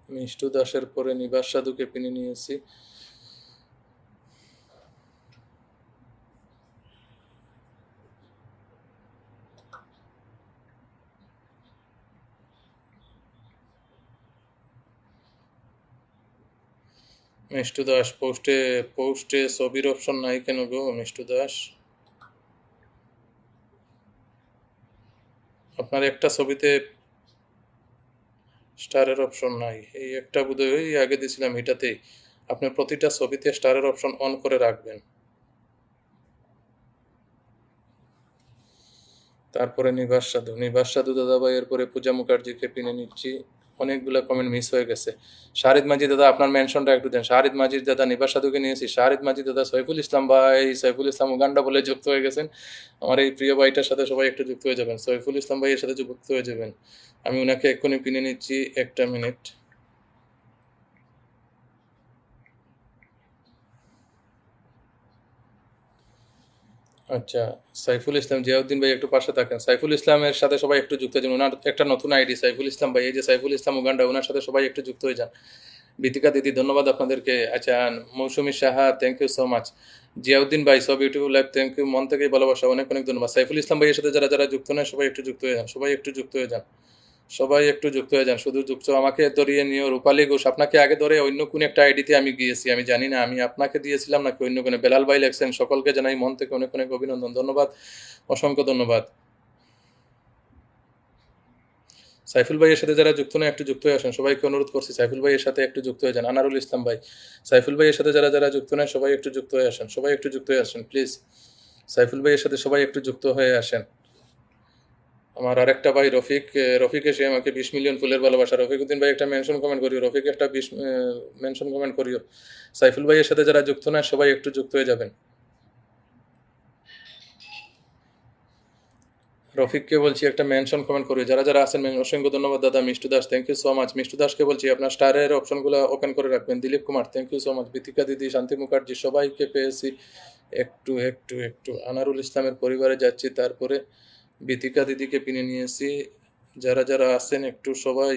মিষ্টু দাসের পরে নিবাস সাধুকে পিনে নিয়েছি। মিষ্টু দাস পোস্টে পোস্টে ছবির অপশন নাই কেন গো মিষ্টু দাস? আপনার একটা ছবিতে স্টারের অপশন নাই, এই একটা বোধহয় ওই আগে দিয়েছিলাম এটাতেই। আপনি প্রতিটা ছবিতে স্টারের অপশন অন করে রাখবেন। তারপরে নিবাস সাধু দাদাভাইয়ের পরে পূজা মুখার্জিকে পিনে নিচ্ছি। অনেকগুলো কমেন্ট মিস হয়ে গেছে। শাহিদ মাঝি দাদা, আপনার মেনশনটা একটু দেন। শাহিদ মাজির দাদা, নিবাস সাধুকে নিয়েছি। শাহিদ মাঝি দাদা, সৈফুল ইসলাম ভাই, সৈফুল ইসলাম উগান্ডা বলে যুক্ত হয়ে গেছেন। আমার এই প্রিয় ভাইটার সাথে সবাই একটু যুক্ত হয়ে যাবেন, সৈফুল ইসলাম ভাইয়ের সাথে যুক্ত হয়ে যাবেন। আমি ওনাকে এক্ষুনি পিনে নিচ্ছি, একটা মিনিট। আচ্ছা, সাইফুল ইসলাম, জিয়াউদ্দিন ভাই একটু পাশে থাকেন। সাইফুল ইসলামের সাথে সবাই একটু যুক্ত হয়ে যান। ওনার একটা নতুন আইডি সাইফুল ইসলাম ভাই, এই যে সাইফুল ইসলাম উগান্ডা, ওনার সাথে সবাই একটু যুক্ত হয়ে যান। বিতিকা দিদি, ধন্যবাদ আপনাদেরকে। আচ্ছা, Mousumi Saha, thank you so much. Ziauddin ভাই, সব ইউটিউব লাইভ, থ্যাংক ইউ, মন থেকেই ভালোবাসা, অনেক অনেক ধন্যবাদ। সাইফুল ইসলাম ভাইয়ের সাথে যারা যারা যুক্ত নয় সবাই একটু যুক্ত হয়ে যান, সবাই একটু যুক্ত হয়ে যান, সবাই একটু যুক্ত হয়ে যান। শুধু যুক্ত আমাকে ধরিয়ে নিও। রূপালী ঘোষ, আপনাকে আগে ধরে অন্য কোন একটা আইডিতে আমি গিয়েছি, আমি জানি না আমি আপনাকে দিয়েছিলাম নাকি অন্য কোনো। বেলাল ভাই লেখছেন, সকলকে জানাই মন থেকে অনেক অনেক অভিনন্দন, ধন্যবাদ, অসংখ্য ধন্যবাদ। সাইফুল ভাইয়ের সাথে যারা যুক্ত নয় একটু যুক্ত হয়ে আসেন, সবাইকে অনুরোধ করছি সাইফুল ভাইয়ের সাথে একটু যুক্ত হয়ে যান। আনারুল ইসলাম ভাই, সাইফুল ভাইয়ের সাথে যারা যারা যুক্ত নয় সবাই একটু যুক্ত হয়ে আসেন, সবাই একটু যুক্ত হয়ে আসেন প্লিজ। সাইফুল ভাইয়ের সাথে সবাই একটু যুক্ত হয়ে আসেন। আমার আরেকটা ভাই রফিক, রফিক এসে আমাকে 20 মিলিয়ন ফুলের ভালোবাসা। রফিকুদ্দিন ভাই একটা মেনশন কমেন্ট করিও, রফিক একটা 20 মেনশন কমেন্ট করিও। সাইফুল ভাইয়ের সাথে যারা যুক্ত নয় সবাই একটু যুক্ত হয়ে যাবেন। রফিককে বলছি একটা মেনশন কমেন্ট করি, যারা যারা আছেন অসংখ্য ধন্যবাদ দাদা। Mishtu Das, thank you so much. Mishtu দাসকে বলছি আপনার স্টারের অপশনগুলো ওপেন করে রাখবেন। Dilip Kumar, thank you so much. Bitika দিদি, শান্তি মুখার্জি, সবাইকে পেয়েছি। একটু একটু একটু আনারুল ইসলামের পরিবারে যাচ্ছি, তারপরে বিতিকা দিদিকে পিনে নিয়েছি। যারা যারা আছেন একটু সবাই।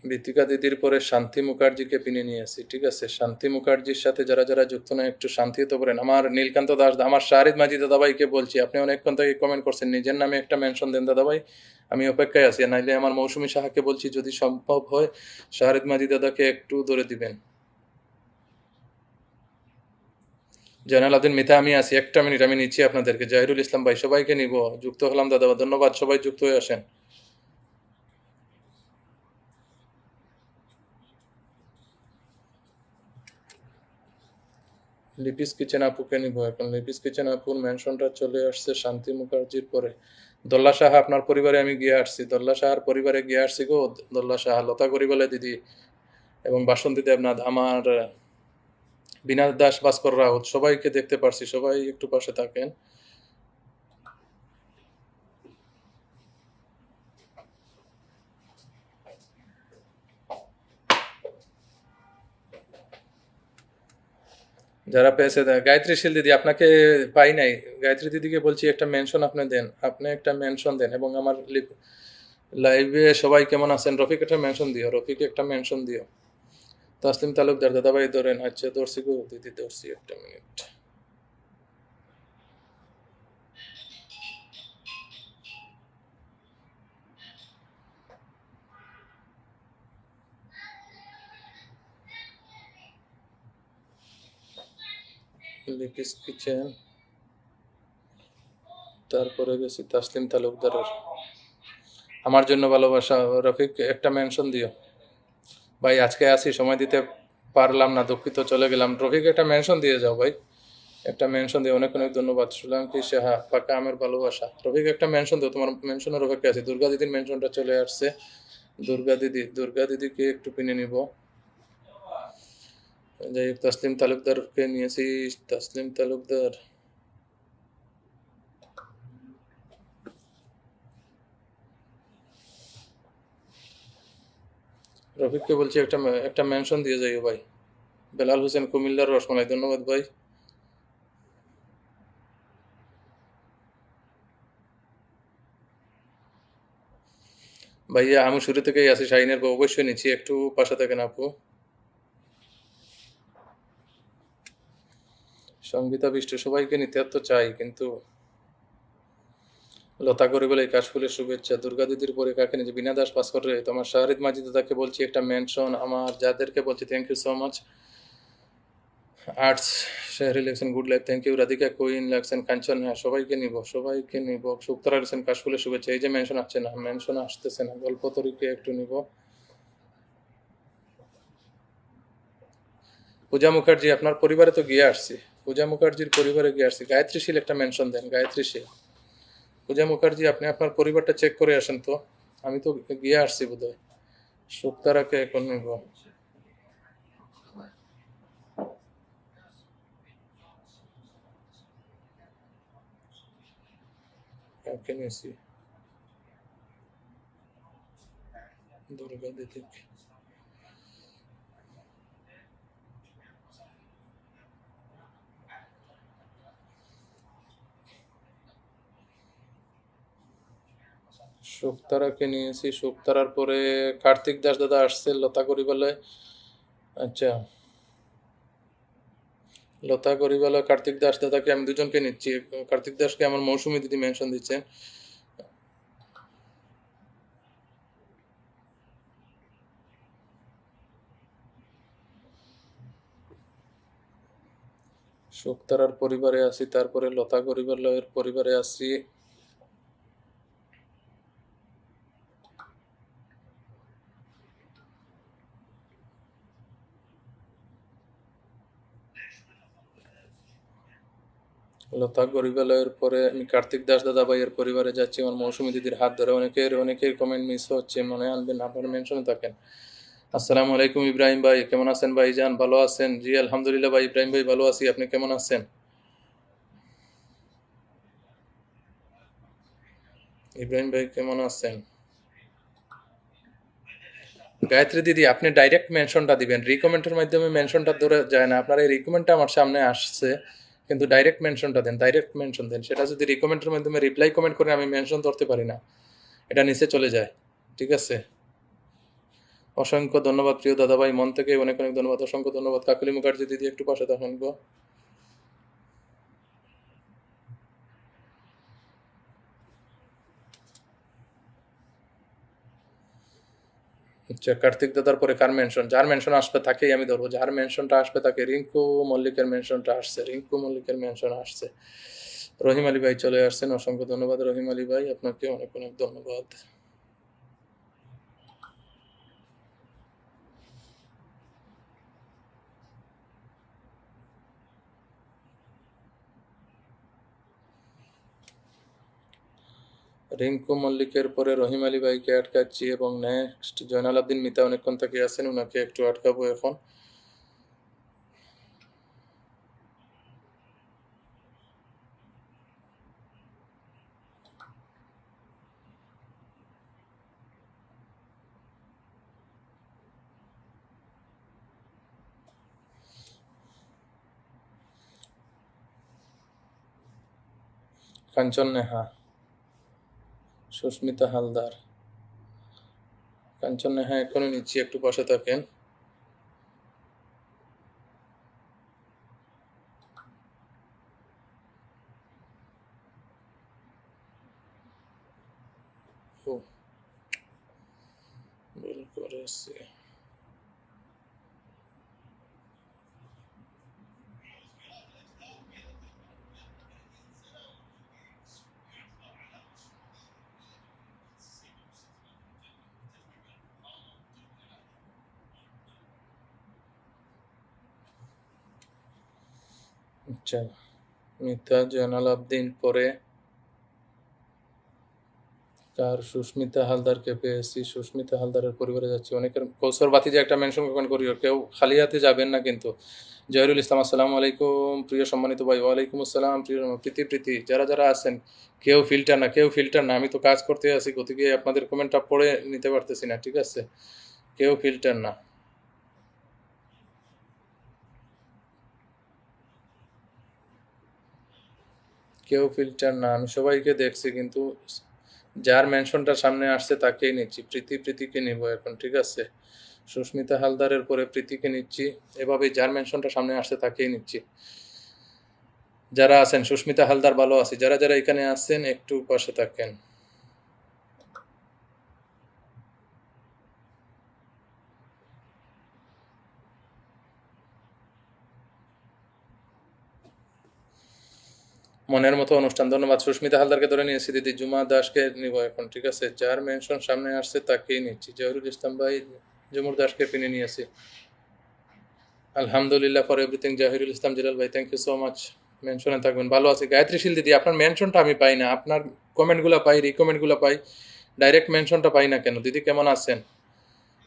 বিতিকা দিদির পরে শান্তি মুখার্জিকে পিনে নিয়েছি, ঠিক আছে। শান্তি মুখার্জির সাথে যারা যারা যুক্ত নয় একটু শান্তি হতে পারেন। আমার নীলকান্ত দাস, আমার শাহিদ মাজি দাদাভাইকে বলছি, আপনি অনেকক্ষণ থেকে কমেন্ট করছেন, নিজের নামে একটা মেনশন দেন দাদাভাই, আমি অপেক্ষায় আছি। নাইলে আমার মৌসুমী সাহাকে বলছি যদি সম্ভব হয় শাহিদ মাজি দাদাকে একটু ধরে দিবেন। জয়নাল আব্দিন মিতা, আমি আছি, একটা মিনিট আমি নিচ্ছি আপনাদেরকে। জাহিরুল ইসলাম ভাই, সবাইকে নিব। যুক্ত হলাম দাদা, ধন্যবাদ, সবাই যুক্ত হয়ে আসেন। লিপিস কিচেন আপুকে নিব এখন। লিপিস কিচেন আপুর মেনশনটা চলে আসছে শান্তি মুখার্জির পরে। দোল্লা সাহা, আপনার পরিবারে আমি গিয়ে আসছি, দোল্লা সাহার পরিবারে গিয়ে আসছি গো। দোল্লা সাহা, লতা গরিবালা দিদি এবং বাসন্তী দেবনাথ, আমার বিনাশ দাস, ভাস্কর রাউত, সবাইকে দেখতে পারছি, সবাই একটু পাশে থাকেন। যারা পেয়েছে গায়ত্রী শীল দিদি আপনাকে পাই নাই। গায়ত্রী দিদিকে বলছি একটা মেনশন আপনি দেন, আপনি একটা মেনশন দেন এবং আমার লাইভে সবাই কেমন আছেন, রফিক একটা মেনশন দিও, রফিক একটা মেনশন দিও। তাসলিম তালুকদার দাদাভাই ধরেন, আচ্ছা ধরছি গো দিদি ধরছি, একটা মিনিট। লিকিস কিচেন, তারপরে গেছি তাসলিম তালুকদারের আমার জন্য ভালোবাসা। রফিক একটা মেনশন দিও ভাই, আজকে আসি সময় দিতে পারলাম না, দুঃখিত, চলে গেলাম। রফিক একটা মেনশন দিয়ে যাও ভাই, একটা মেনশন দিয়ে, অনেক অনেক ধন্যবাদ। সুলাঙ্কি সাহা, পাকা আমের ভালোবাসা। রফিক একটা মেনশন দিও, তোমার মেনশনের অপেক্ষা আছে। দুর্গা দিদির মেনশনটা চলে আসছে। দুর্গা দিদি, দুর্গা দিদিকে একটু পিনে নিব। যাই হোক, তাসলিম তালুকদারকে নিয়েছি। তাসলিম তালুকদার, রফিককে বলছি একটা একটা মেনশন দিয়ে যাইও ভাই। বেলাল হোসেন, কুমিল্লার রসমালাই, ধন্যবাদ ভাই। ভাইয়া আমি শুরু থেকেই আছি, শাহিনের বউ, অবশ্যই নিচ্ছি, একটু পাশে থাকেন আপু। সঙ্গীতা বিষ্ট, সবাইকে নিতে তো চাই কিন্তু লতা করে বলে কাশফুলের শুভেচ্ছা। দুর্গা দিদির পরে কাকে নিয়েছে, বিনা দাস ভাস্কর রে, তোমার শাহরিদ মাজিদ দাদাকে বলছি একটা মেনশন, আমার যাদেরকে বলছি thank you so much. Arts শেহরি লেখছেন good life, thank you. Radhika Queen লেখছেন কাঞ্চন, হ্যাঁ সবাইকে নিব, সবাইকে নিব। সুক্তারা লেখছেন কাশফুলের শুভেচ্ছা। এই যে মেনশন আসছে না, মেনশন আসতেছে না, গল্প তরিকে একটু নিব। পূজা মুখার্জি, আপনার পরিবারে তো গিয়ে আসছি, পূজা মুখার্জির পরিবারে গিয়ে আসছি। গায়ত্রী শীল একটা মেনশন দেন, গায়ত্রী শীল। পূজা মুখার্জি, আপনি আপনার পরিবারটা চেক করে আসেন তো, আমি তো গিয়ে আসছি বোধহয়। শুক্তারাকে এখন নিব, কাকে নিয়েছি, দুর্গা দিদি। শুক্তারাকে নিয়েছি, শুক্তারার পরে কার্তিক দাস দাদা আসছে লতা করিবালায়। আচ্ছা, লতা করিবালা, কার্তিক দাস দাদাকে আমি দুজনকে নিচ্ছি। কার্তিক দাসকে আমার মৌসুমী দিদি মেনশন দিচ্ছেন। শুক্তারার পরিবারে আছি, তারপরে লতা করিবালয়ের পরিবারে আছি। লতা গরিবালয়ের পরে আমি কার্তিক দাস দাদা ভাইয়ের পরিবারে যাচ্ছি, আমার মৌসুমী দিদির হাত ধরে। অনেকের কমেন্ট মিস হচ্ছে, মনে আনবেন, আপনার মেনশনে থাকেন। আসসালামু আলাইকুম ইব্রাহিম ভাই, কেমন আছেন ভাই জান, ভালো আছেন? জি আলহামদুলিল্লাহ ভাই, ইব্রাহিম ভাই ভালো আছি, আপনি কেমন আছেন? ইব্রাহিম ভাই কেমন আছেন? গায়ত্রী দিদি, আপনি ডাইরেক্ট মেনশনটা দিবেন, রিকমেন্টের মাধ্যমে মেনশনটা ধরে যায় না। আপনার এই রিকমেন্টটা আমার সামনে আসছে, কিন্তু ডাইরেক্ট মেনশনটা দেন, ডাইরেক্ট মেনশন দেন। সেটা যদি রিকমেন্টের মাধ্যমে রিপ্লাই কমেন্ট করে, আমি মেনশন ধরতে পারি না, এটা নিচে চলে যায়। ঠিক আছে, অসংখ্য ধন্যবাদ প্রিয় দাদাভাই, মন থেকে অনেক অনেক ধন্যবাদ, অসংখ্য ধন্যবাদ। কাকলি মুখার্জি দিদি একটু পাশে থাকুন গো। আচ্ছা, কার্তিক দাদার পরে কার মেনশন? যার মেনশন আসবে তাকেই আমি ধরবো, যার মেনশনটা আসবে তাকে। রিঙ্কু মল্লিকের মেনশনটা আসছে, রিঙ্কু মল্লিকের মেনশন আসছে। রহিম আলী ভাই চলে আসছেন, অসংখ্য ধন্যবাদ রহিম আলী ভাই, আপনাকে অনেক অনেক ধন্যবাদ। রিঙ্কু মল্লিকের পরে রহিম আলী ভাইকে আটকাচ্ছি এবং নেক্সট জয়নাল আবদিন মিতা অনেকক্ষণ থেকে আছেন, ওনাকে একটু আটকাবো এখন। কাঞ্চন নেহা, সুস্মিতা হালদার। কাঞ্চন নেহা এখনই নিচ্ছি, একটু পাশে থাকেন। ও, ভুল করেছি। আচ্ছা, মিতা জয়নাল আবদিন পরে তার সুস্মিতা হালদারকে পেয়েছি। সুস্মিতা হালদারের পরিবারে যাচ্ছি। অনেকের কৌসর বাতি যে একটা মেনশন কখন করি, কেউ খালি হাতে যাবেন না কিন্তু। জহিরুল ইসলাম, আসসালামু আলাইকুম প্রিয় সম্মানিত ভাই। ওয়ালাইকুম আসসালাম প্রিয় প্রীতি প্রীতি। যারা যারা আছেন, কেউ ফিল্টার না, কেউ ফিল্টার না। আমি তো কাজ করতে আছি, গতিকে আপনাদের কমেন্টটা পড়ে নিতে পারতেছি না, ঠিক আছে? কেউ ফিল্টার না, কেউ ফিল্টার না। আমি সবাইকে দেখছি, কিন্তু যার মেনশনটা সামনে আসছে তাকেই নিচ্ছি। প্রীতিকে নিব এখন, ঠিক আছে? সুস্মিতা হালদারের পরে প্রীতিকে নিচ্ছি। এভাবেই যার মেনশনটা সামনে আসছে তাকেই নিচ্ছি। যারা আছেন, সুস্মিতা হালদার ভালো আছি। যারা যারা এখানে আছেন একটু পাশে থাকেন। মনের মতো অনুষ্ঠান, ধন্যবাদ। সুস্মিতা হালদারকে ধরে নিয়েছি দিদি। জুমা দাসকে নিব এখন, ঠিক আছে? যার মেনশন সামনে আসছে তাকেই নিচ্ছি। জহিরুল ইসলাম ভাই, জুমুর দাসকে পিনে নিয়েছি। আলহামদুলিল্লাহ ফর এভরিথিং। জাহিরুল ইসলাম জিলাল ভাই, থ্যাংক ইউ সো মাচ। মেনশনে থাকবেন, ভালো আছি। গায়ত্রী শীল দিদি, আপনার মেনশনটা আমি পাই না। আপনার কমেন্টগুলো পাই, রিকমেন্টগুলো পাই, ডাইরেক্ট মেনশনটা পাই না কেন? দিদি কেমন আছেন?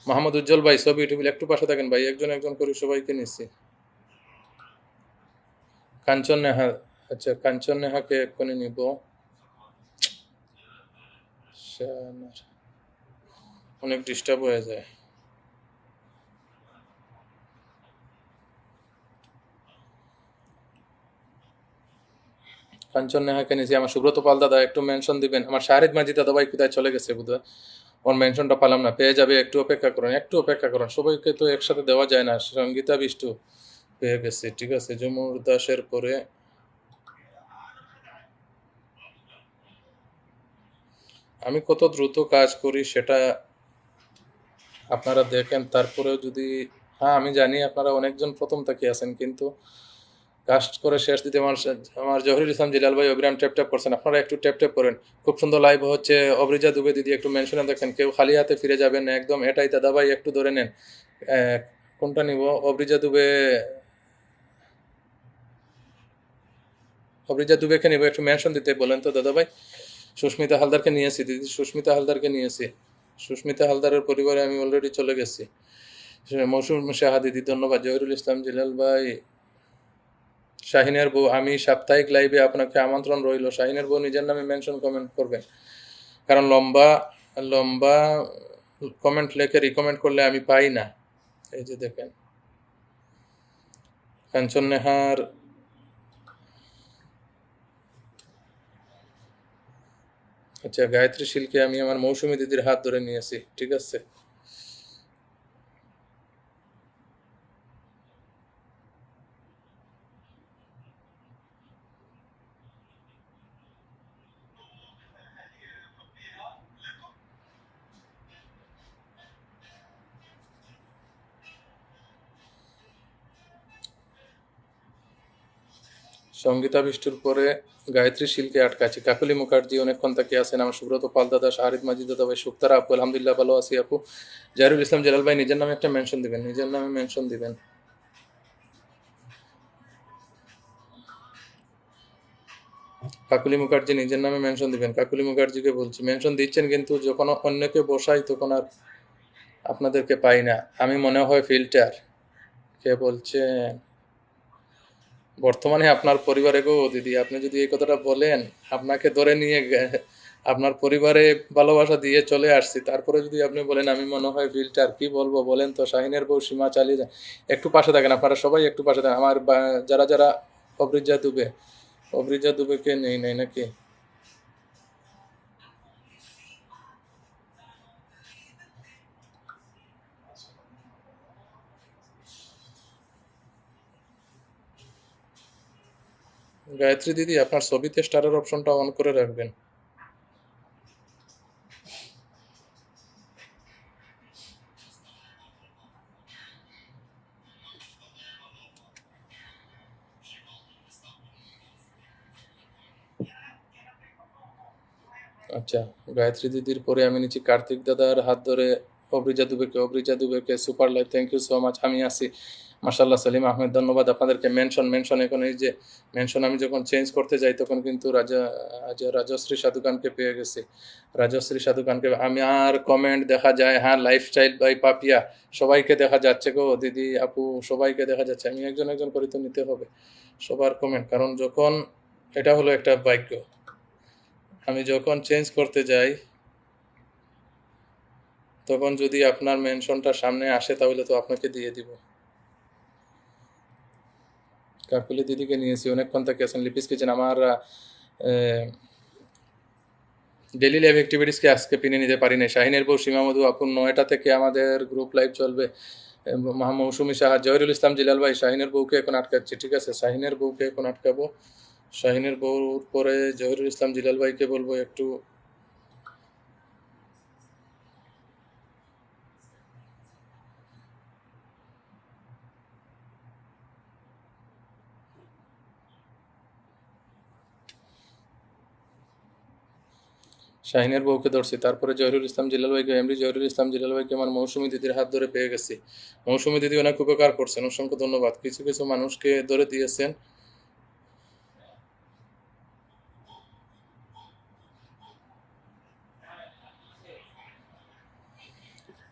মোহাম্মদ উজ্জ্বল ভাই, ছবি ইউটিউব, একটু পাশে থাকেন ভাই। একজন একজন করে সবাইকে নিচ্ছি। কাঞ্চন নেহা, আচ্ছা কাঞ্চন নেহাকে এক্ষুনি নিব। অনেক ডিস্টার্ব হয়ে যায়। কাঞ্চন নেহাকে নিয়েছি। আমার সুব্রত পাল দাদা, একটু মেনশন দিবেন। আমার শাহিদ মাজিদ দাদা ভাই কোথায় চলে গেছে বোধহয়, ওর মেনশনটা পালাম না। পেয়ে যাবে, একটু অপেক্ষা করুন, একটু অপেক্ষা করুন। সবাইকে তো একসাথে দেওয়া যায় না। সঙ্গীতা বিষ্টু পেয়ে গেছে, ঠিক আছে? জুমুর দাসের পরে আমি কত দ্রুত কাজ করি সেটা আপনারা দেখেন। তারপরেও যদি, হ্যাঁ আমি জানি আপনারা অনেকজন প্রথম থেকে আছেন, কিন্তু কাজ করে শেষ দিতে আমার জহিরুল ইসলাম জিলাল ভাই অবিরাম ট্যাপ ট্যাপ করছেন। আপনারা একটু ট্যাপ ট্যাপ করেন। খুব সুন্দর লাইভ হচ্ছে। অবরিজা দুবে দিদি, একটু মেনশনে দেখেন। কেউ খালি হাতে ফিরে যাবেন না একদম, এটাই দাদা ভাই একটু ধরে নেন। কোনটা নিব? অবরিজা দুবে, অবরিজা দুবেকে নিব। একটু মেনশন দিতে বলেন তো দাদা ভাই। সুস্মিতা হালদারকে নিয়েছি দিদি, সুস্মিতা হালদারকে নিয়েছি। সুস্মিতা হালদারের পরিবারে আমি অলরেডি চলে গেছি। মৌসুম শাহা দিদি, ধন্যবাদ। জহিরুল ইসলাম জিলাল ভাই, শাহিনের বউ, আমি সাপ্তাহিক লাইভে আপনাকে আমন্ত্রণ রইল। শাহিনের বউ নিজের নামে মেনশন কমেন্ট করবেন, কারণ লম্বা লম্বা কমেন্ট লেখে রিকমেন্ড করলে আমি পাই না। এই যে দেখেন, কাঞ্চন নেহার, আচ্ছা গায়ত্রী শীলকে আমি আমার মৌসুমী দিদির হাত ধরে নিয়েছি, ঠিক আছে? সঙ্গীতা বিষ্টুর পরে গায়ত্রী শীলকে আটকাচ্ছি। কাকুলি মুখার্জি অনেকক্ষণ তাকে আছেন। আমার সুব্রত পাল দাদা, শাহরিদ মাজিদ দাদা ভাই, শুক্তারা আপু, আলহামদুলিল্লাহ ভালো আছি আপু। জাহিরুল ইসলাম জেলাল ভাই, নিজের নামে একটা মেনশন দিবেন, নিজের নামে মেনশন দিবেন। কাকুলি মুখার্জি, নিজের নামে মেনশন দিবেন। কাকুলি মুখার্জিকে বলছি, মেনশন দিচ্ছেন কিন্তু যখন অন্যকে বসাই তখন আর আপনাদেরকে পাই না। আমি মনে হয় ফিল্টার। কে বলছেন? বর্তমানে আপনার পরিবারে গো দিদি, আপনি যদি এই কথাটা বলেন, আপনাকে ধরে নিয়ে আপনার পরিবারে ভালোবাসা দিয়ে চলে আসছি, তারপরে যদি আপনি বলেন আমি মনে হয় ফিল্টার, কি বলবো বলেন তো? শাহিনের বউ সীমা চালিয়ে যান। একটু পাশে থাকেন, আপনারা সবাই একটু পাশে থাকেন। আমার যারা যারা অব্রিজা দুবে, অব্রিজা দুবেকে নেই নাই নাকি? গায়ত্রী দিদি, আপনার ছবিতে স্টারের অপশনটা অন করে রাখবেন। আচ্ছা, গায়ত্রী দিদির পরে আমি নিচ্ছি কার্তিক দাদার হাত ধরে অব্রিজা দুবেকে। অব্রিজা দুবেকে super live, thank you so much. আমি আছি, মাশাল্লাহ। সালিম আহমেদ, ধন্যবাদ আপনাদেরকে। মেনশন এখন এই যে মেনশন আমি যখন চেঞ্জ করতে যাই তখন কিন্তু রাজশ্রী সাধু খানকে পেয়ে গেছি। রাজশ্রী সাধু খানকে আমি, আর কমেন্ট দেখা যায়, হ্যাঁ লাইফস্টাইল বাই পাপিয়া, সবাইকে দেখা যাচ্ছে গো দিদি আপু, সবাইকে দেখা যাচ্ছে। আমি একজন একজন করে তো নিতে হবে সবার কমেন্ট, কারণ যখন এটা হলো একটা ভাগ্য। আমি যখন চেঞ্জ করতে যাই তখন যদি আপনার মেনশনটা সামনে আসে তাহলে তো আপনাকে দিয়ে দিব। কাকুলি দিদিকে নিয়েছি, অনেকক্ষণ থেকে আছেন লিপিস কিচেন। আমার ডেলি লাইভ অ্যাক্টিভিটিসকে আজকে পিনে নিতে পারি না। শাহিনের বউ সীমা মধু আপু, 9টা থেকে আমাদের গ্রুপ লাইভ চলবে। মৌসুমি সাহা, জহিরুল ইসলাম জিলাল ভাই, শাহিনের বউকে এখন আটকাচ্ছি, ঠিক আছে? শাহিনের বউকে এখন আটকাবো। শাহিনের বউর পরে জহিরুল ইসলাম জিলাল ভাইকে বলবো একটু। শাহিনের বউকে ধরছি, তারপরে জহিরুল ইসলাম জিলাল ভাইকে, এমডি জহিরুল ইসলাম জিলাল ভাইকে আমার মৌসুমী দিদির হাত ধরে পেয়ে গেছি। মৌসুমী দিদি অনেক উপকার করছেন, অসংখ্য ধন্যবাদ। কিছু কিছু মানুষকে ধরে দিয়েছেন।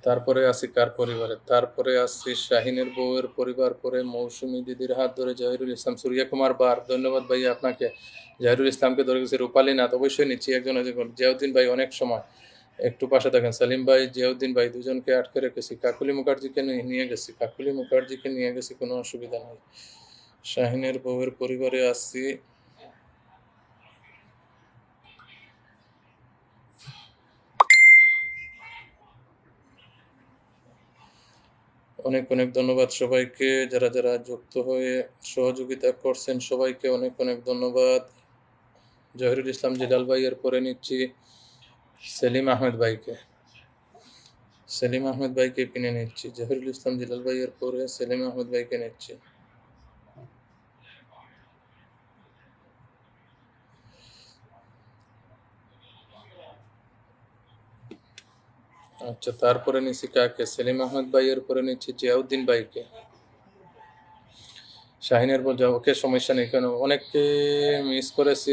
তারপরে আসি কার পরিবারে, তারপরে আসছি শাহিনের বউয়ের পরিবার, পরে মৌসুমী দিদির হাত ধরে জহিরুল ইসলাম, সূর্য কুমার বার, ধন্যবাদ ভাইয়া আপনাকে। জহিরুল ইসলামকে ধরে গেছি, রূপালী নাথ, অবশ্যই নিচ্ছি একজন একজন। জিয়াউদ্দিন ভাই অনেক সময় একটু পাশে থাকেন। সালিম ভাই, জিয়াউদ্দিন ভাই, দুজনকে আটকে রেখেছি। কাকুলি মুখার্জিকে নিয়ে গেছি, কাকুলি মুখার্জিকে নিয়ে গেছি, কোনো অসুবিধা নেই। শাহিনের বউয়ের পরিবারে আসছি। অনেক অনেক ধন্যবাদ সবাইকে, যারা যারা যুক্ত হয়ে সহযোগিতা করছেন সবাইকে অনেক অনেক ধন্যবাদ। জহিরুল ইসলাম জিলাল ভাইয়ের পরে নিচ্ছি সেলিম আহমেদ ভাইকে। সেলিম আহমেদ ভাইকে কিনে নিচ্ছি। জহিরুল ইসলাম জিলাল ভাইয়ের পরে সেলিম আহমেদ ভাইকে নিচ্ছি। আচ্ছা, তারপরে নিচ্ছি কাকে? সেলিম আহমেদ ভাইয়ের পরে নিচ্ছি জিয়াউদ্দিন ভাইকে। শাহিনের বল যাও, ওকে, সমস্যা নেই। কেন অনেককে মিস করেছি।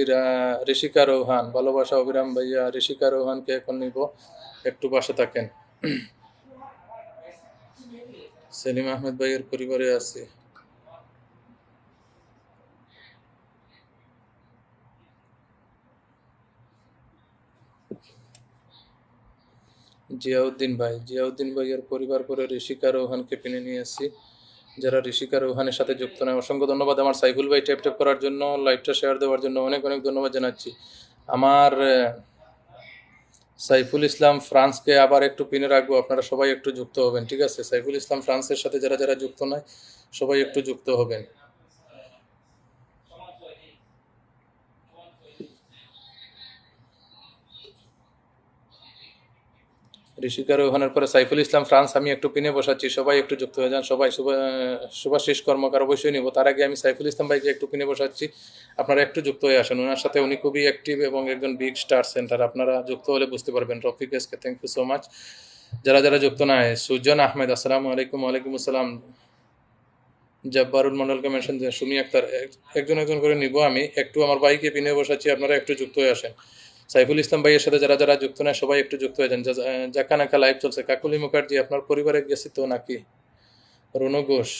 ঋষিকা রৌহান, ভালোবাসা অবিরাম ভাইয়া। ঋষিকা রৌহানকে এখন নিব, একটু পাশে থাকেন। সেলিম আহমেদ ভাইয়ের পরিবারে আছে। জিয়াউদ্দিন ভাই, জিয়াউদ্দিন ভাইয়ের পরিবার পরে ঋষিকা রৌহানকে কিনে নিয়ে এসেছি। যারা ঋষিকা রৌহানের সাথে যুক্ত নয় অসংখ্য ধন্যবাদ। আমার সাইফুল ভাই ট্যাপ ট্যাপ করার জন্য, লাইভটা শেয়ার দেওয়ার জন্য অনেক অনেক ধন্যবাদ জানাচ্ছি। আমার সাইফুল ইসলাম ফ্রান্সকে আবার একটু পিনে রাখবো, আপনারা সবাই একটু যুক্ত হবেন, ঠিক আছে? সাইফুল ইসলাম ফ্রান্সের সাথে যারা যারা যুক্ত নয় সবাই একটু যুক্ত হবেন। ঋষিকা রৌহানের পরে সাইফুল ইসলাম ফ্রান্স আমি একটু পিনে বসাচ্ছি, সবাই একটু যুক্ত হয়ে যান। সবাই শুভাশিস কর্মকার অবশ্যই নিব, তার আগে আমি সাইফুল ইসলাম ভাইকে একটু পিনে বসাচ্ছি। আপনারা একটু যুক্ত হয়ে আসেন, ওনার সাথে উনি খুবই অ্যাক্টিভ এবং একজন বিগ স্টার সেন্টার, আপনারা যুক্ত হলে বুঝতে পারবেন। Rafiq SK, thank you so much. যারা যারা যুক্ত নয়, সুজন আহমেদ, আসসালামু আলাইকুম। ওয়ালাইকুম আসসালাম। জব্বারুল মন্ডলকে মেনশন দিয়ে সুমি আক্তার, একজন একজন করে নিব। আমি একটু আমার ভাইকে পিনে বসাচ্ছি, আপনারা একটু যুক্ত হয়ে আসেন। সাইফুল ইসলাম ভাইয়ের সাথে যারা যারা যুক্ত নয় সবাই একটু যুক্ত হয়ে যান। জাকা নাকা লাইভ চলছে। কাকুলি মুখার্জি, আপনার পরিবারে গেছি তো নাকি? রনু ঘোষ,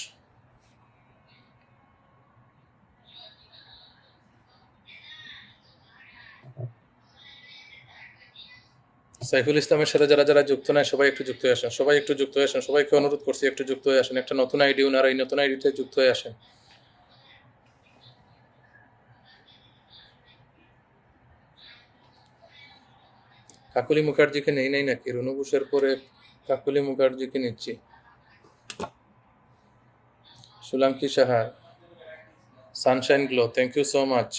সাইফুল ইসলামের সাথে যারা যারা যুক্ত নয় সবাই একটু যুক্ত হয়ে আসেন, সবাই একটু যুক্ত হয়ে আসেন। সবাইকে অনুরোধ করছি একটু যুক্ত হয়ে আসেন। একটা নতুন আইডি, ওনারা এই নতুন আইডিতে যুক্ত হয়ে আসেন। কাকুলি মুখার্জিকে নেই নাই নাকি? রনু ঘোষের পরে কাকুলি মুখার্জিকে নিচ্ছি। Solanki Saha, sunshine glow, thank you so much.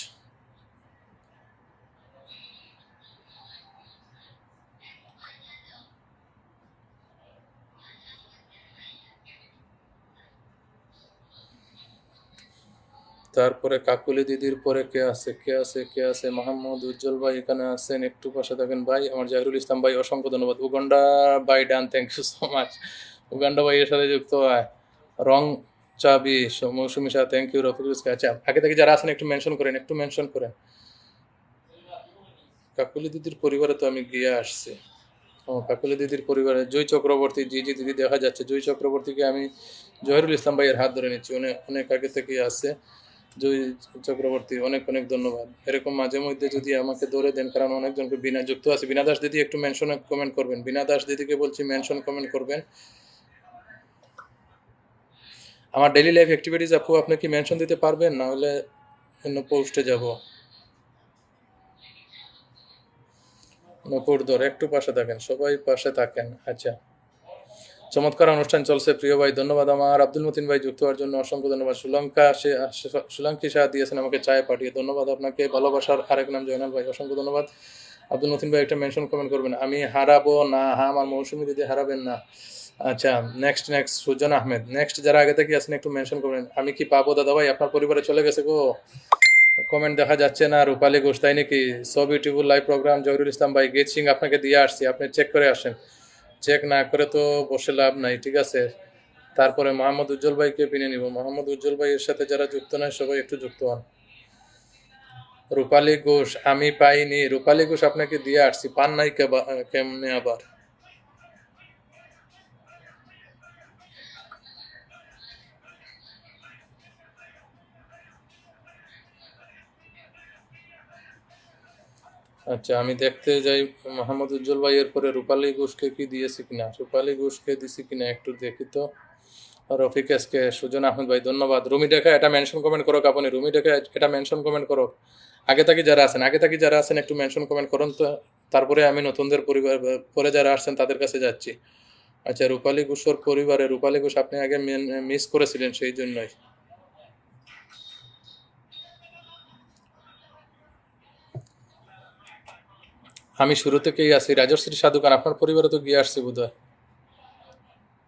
তারপরে কাকুলি দিদির পরে কে আছে মোহাম্মদ উজ্জ্বল ভাই এখানে আছেন, একটু পাশে থাকেন ভাই। আমার জাহিরুল ইসলাম ভাই, অসংখ্য ধন্যবাদ। উগান্ডা বাই ডান, thank you so much. Uganda ভাই এর সাথে যুক্ত হয়। রং চাবি মৌসুমি শাহ, থ্যাংক ইউ। রফিকুল ইসলাম, আচ্ছা আগে থেকে যারা আছেন একটু মেনশন করেন, একটু মেনশন করেন। কাকুলি দিদির পরিবারে তো আমি গিয়ে আসছি। ও কাকুলি দিদির পরিবারে জয় চক্রবর্তী, জি জি দিদি দেখা যাচ্ছে। জয় চক্রবর্তীকে আমি জহিরুল ইসলাম ভাইয়ের হাত ধরে নিচ্ছি, অনেক অনেক আগে থেকেই আছে। জয় চক্রবর্তী, অনেক অনেক ধন্যবাদ। এরকম মাঝে মধ্যে যদি আমাকে ধরে দেন, কারণ অনেকজনকে বিনা যুক্ত আছে। বিনা দাস দিদি একটু মেনশন কমেন্ট করবেন, বিনা দাস দিদিকে বলছি মেনশন কমেন্ট করবেন। আমার ডেইলি লাইফ অ্যাক্টিভিটিস আপু আপনি কি মেনশন দিতে পারবেন, না হলে অন্য পোস্টে যাব। নপুর ধর একটু পাশে থাকেন, সবাই পাশে থাকেন। আচ্ছা, চমৎকার অনুষ্ঠান চলছে প্রিয় ভাই, ধন্যবাদ। আমার আব্দুল মতিন ভাই যুক্ত হওয়ার জন্য অসংখ্য ধন্যবাদ। শ্রীলঙ্কি শাহ দিয়েছেন আমাকে চায় পাঠিয়ে, ধন্যবাদ আপনাকে। ভালোবাসার আরেক নাম জয়নাল ভাই, অসংখ্য ধন্যবাদ। আব্দুল মতিন ভাই একটা মেনশন কমেন্ট করবেন, আমি হারাবো না। হ্যাঁ, আমার মৌসুমি দিদি হারাবেন না। আচ্ছা, নেক্সট সুজন আহমেদ, নেক্সট যারা আগে থেকে আছেন একটু মেনশন করবেন। আমি কি পাবো দাদা ভাই, আপনার পরিবারে চলে গেছে গো, কমেন্ট দেখা যাচ্ছে না। রূপালী ঘোষ, তাই নাকি? So beautiful live program. Zahirul Islam ভাই, গেট সিং আপনাকে দিয়ে আসছি, আপনি চেক করে আসেন। চেক না করে তো বসে লাভ নাই, ঠিক আছে। তারপরে মোহাম্মদ উজ্জ্বল ভাইকে পিনে নিব। মোহাম্মদ উজ্জ্বল ভাইয়ের সাথে যারা যুক্ত নয় সবাই একটু যুক্ত হন। রূপালী ঘোষ আমি পাইনি। রূপালী ঘোষ আপনাকে দিয়ে আসছি, পান নাই কেমনে আবার? আচ্ছা, আমি দেখতে যাই মোহাম্মদ উজ্জ্বল ভাইয়ের পরে রূপালী ঘোষকে কি দিয়েছি কিনা, রূপালী ঘোষকে দিছি কিনা একটু দেখি তো। রফিক এসকে, সুজন আহমেদ ভাই ধন্যবাদ। রুমি ডেকা এটা মেনশন কমেন্ট করো আপনি, রুমি ডেকা এটা মেনশন কমেন্ট করো। আগে থাকি যারা আছেন একটু মেনশন কমেন্ট করুন তো। তারপরে আমি নতুনদের পরিবার পরে যারা আসছেন তাদের কাছে যাচ্ছি। আচ্ছা, রূপালী ঘোষের পরিবারে রূপালী ঘোষ আপনি আগে মিস করেছিলেন, সেই জন্যই। আমি শুরু থেকেই আছি। রাজশ্রী সাধুকান আপনার পরিবারে তো গিয়ে আসছি বোধহয়।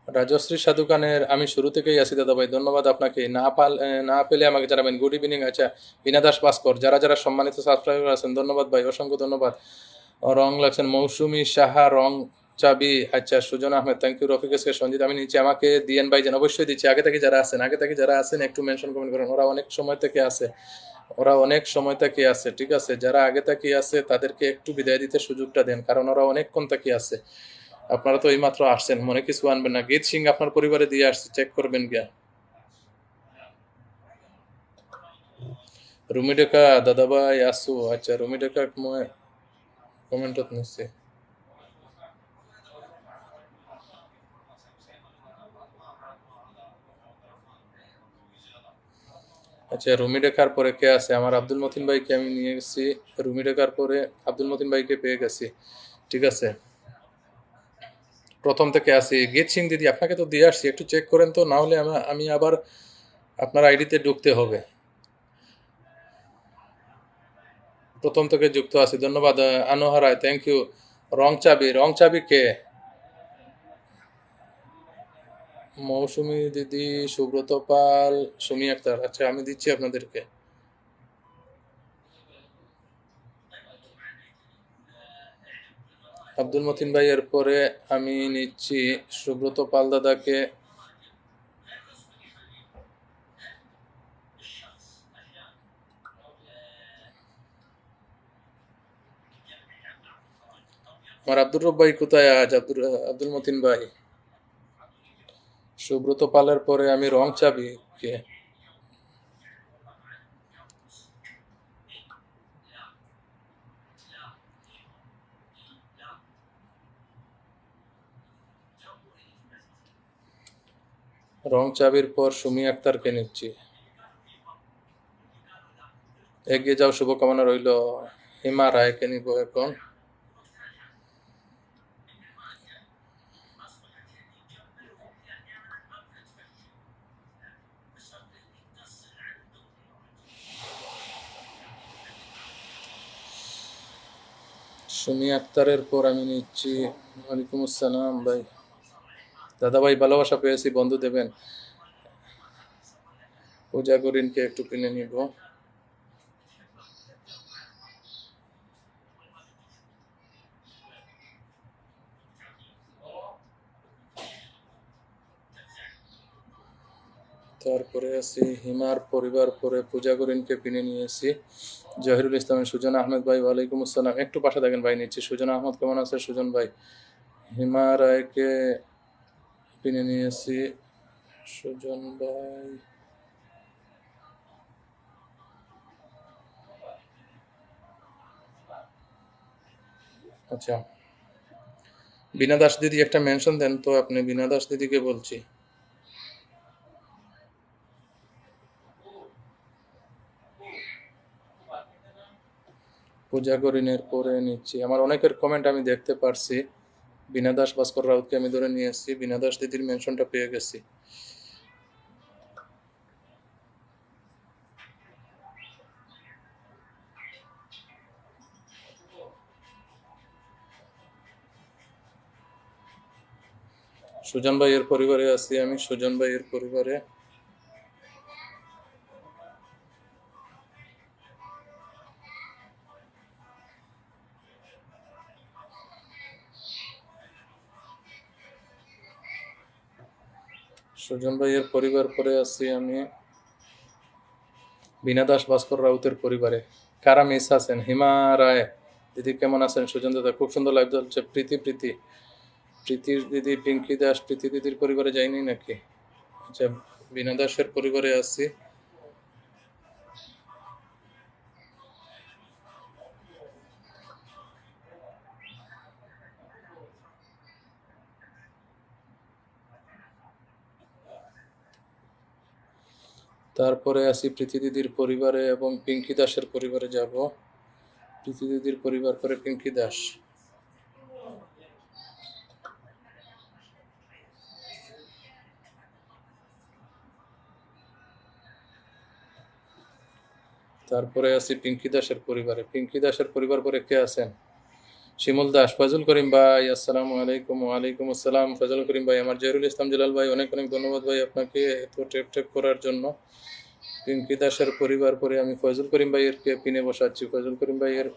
রাজশ্রী সাধুকানের আমি শুরু থেকেই আছি দাদা ভাই, ধন্যবাদ আপনাকে। না পেলে আমাকে জানাবেন। Good evening. আচ্ছা, বিনা দাস ভাস্কর, যারা যারা সম্মানিত সাবস্ক্রাইবার আছেন ধন্যবাদ ভাই, অসংখ্য ধন্যবাদ। রং লাগছেন মৌসুমি সাহা, রং চাবি। আচ্ছা, Sujan Ahmed, thank you. Rafiq SK, Sanjit আমি নিচ্ছি, আমাকে দিয়েন ভাই যেন, অবশ্যই দিচ্ছি। আগে থেকে যারা আছেন একটু মেনশন কমেন্ট করেন, ওরা অনেক সময় থেকে আছে, ঠিক আছে। যারা আগে থেকে আছে তাদেরকে একটু বিদায় দিতে সুযোগটা দেন, কারণ ওরা অনেকক্ষণ থেকে আছে। আপনারা তো এইমাত্র আসছেন, মনে কিছু আনবেন না। গীত সিং আপনার পরিবারে দিয়ে আসছে, চেক করবেন গিয়া। রুমি ডেকা দাদাভাই আসু, আচ্ছা রুমি ডেকা কমেন্টত নিচ্ছে। আচ্ছা, রুমি ডেকার পরে কে আছে? আমার আব্দুল মতিন ভাইকে আমি নিয়ে গেছি। রুমি ডেকার পরে আব্দুল মতিন ভাইকে পেয়ে গেছি, ঠিক আছে। প্রথম থেকে আছি। গীত সিং দিদি আপনাকে তো দিয়ে আসছি, একটু চেক করেন তো, না হলে আমি আবার আপনার আইডিতে ঢুকতে হবে। প্রথম থেকে যুক্ত আছি, ধন্যবাদ। আনোহারায়, থ্যাংক ইউ। রং চাবি কে? মৌসুমী দিদি, সুব্রত পাল, সুমি আক্তার। আচ্ছা, আমি দিচ্ছি আপনাদেরকে। আব্দুল মতিন ভাই এর পরে আমি নিচ্ছি সুব্রত পাল দাদাকে। আমার আব্দুর রব ভাই কোথায় আজ? আব্দুল মতিন ভাই। সুব্রত পালের পরে আমি রং চাবি কে? রং চাবির পর সুমি আক্তারকে নিচ্ছি। এগিয়ে যাও, শুভকামনা রইল। হিমা রায়কে নিব এখন। সুমি আক্তারের পর আমি নিচ্ছি। ওয়ালাইকুম আসসালাম ভাই। দাদা ভাই ভালোবাসা পেয়েছি, বন্ধু দেবেন। পূজা করিনকে একটু কিনে নিব। তারপরে আছি হিমার পরিবার, পরে পূজা করিনকে কিনে নিয়েছি। জহিরুল ইসলামের সুজন আহমেদ ভাই, ওয়ালাইকুম আসসালাম। একটু পাশে থাকেন ভাই, নিচ্ছি। সুজন আহমদ কেমন আছে সুজন ভাই? হিমা রায়কে কিনে নিয়েছি। সুজন ভাই, আচ্ছা। বিনা দাস দিদি একটা মেনশন দেন তো আপনি। বিনা দাস দিদিকে বলছি। পূজা করিনের পরে নিচ্ছি। আমার অনেকের কমেন্ট আমি দেখতে পারছি। বিনা দাস, ভাস্কর রাউতকে আমি ধরে নিয়ে এসেছি। বিনা দাস দিদির মেনশনটা পেয়ে গেছি। সুজন ভাইয়ের পরিবারে আছি আমি। সুজন ভাইয়ের পরিবারে সুজন ভাইয়ের পরিবার পরে আছি আমি বিনা দাস, ভাস্কর রাউতের পরিবারে। কারা মিস আছেন? হিমা রায় দিদি কেমন আছেন? সুজন দাদা খুব সুন্দর লাইভ চলছে। প্রীতি প্রীতি প্রীতির দিদি, পিঙ্কি দাস প্রীতি দিদির পরিবারে যায়নি নাকি? আচ্ছা, বিনা দাসের পরিবারে আছি। তারপরে আছি প্রীতি দিদির পরিবারে এবং পিঙ্কি দাসের পরিবারে যাব। প্রীতি দিদির পরিবার পরে পিঙ্কি দাস। তারপরে আছি পিঙ্কি দাসের পরিবারে। পিঙ্কি দাসের পরিবার পরে কে আছেন? শিমুল দাস, ফজল করিম ভাই, আসসালামু আলাইকুম। ওয়ালাইকুম আসসালাম ফজল করিম ভাই। আমার জহিরুল ইসলাম জলাল ভাই, অনেক অনেক ধন্যবাদ ভাই আপনাকে এত টেপ টেপ করার জন্য। পিঙ্কি দাসের পরিবার পরে আমি ফজল করিম ভাইয়ের কে পিনে বসাচ্ছি। ফজল করিম ভাইয়ের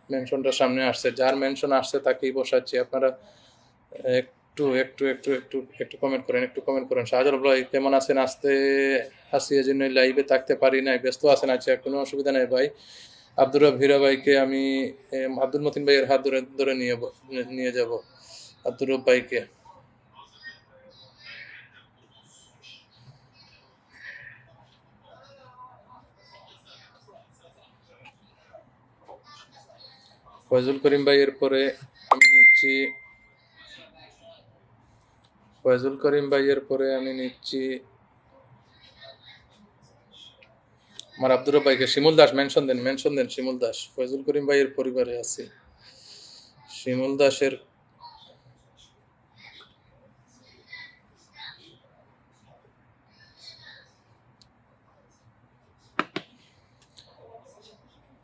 মেনশনটা সামনে আসছে, যার মেনশন আসছে তাকেই বসাচ্ছি। আপনারা একটু একটু একটু একটু একটু কমেন্ট করেন, একটু কমেন্ট করেন। শাহজাল ভাই কেমন আছেন? আসি এই জন্য লাইভে থাকতে পারি নাই, ব্যস্ত আছেন। আচ্ছা, কোনো অসুবিধা নেই ভাই। আব্দুর রব হীরা ভাইকে আমি আব্দুল মতিন ভাইয়ের হাত ধরে ধরে নিয়ে যাব আব্দুর রব ভাইকে। ফয়জুল করিম ভাইয়ের পরে আমি নিচ্ছি। ফয়জুল করিম ভাইয়ের পরে আমি নিচ্ছি আমার আব্দুর রব ভাইকে। শিমুল দাস মেনশন দেন, মেনশন দেন শিমুল দাস। ফয়জুল করিম ভাইয়ের পরিবারে আছে শিমুল দাসের।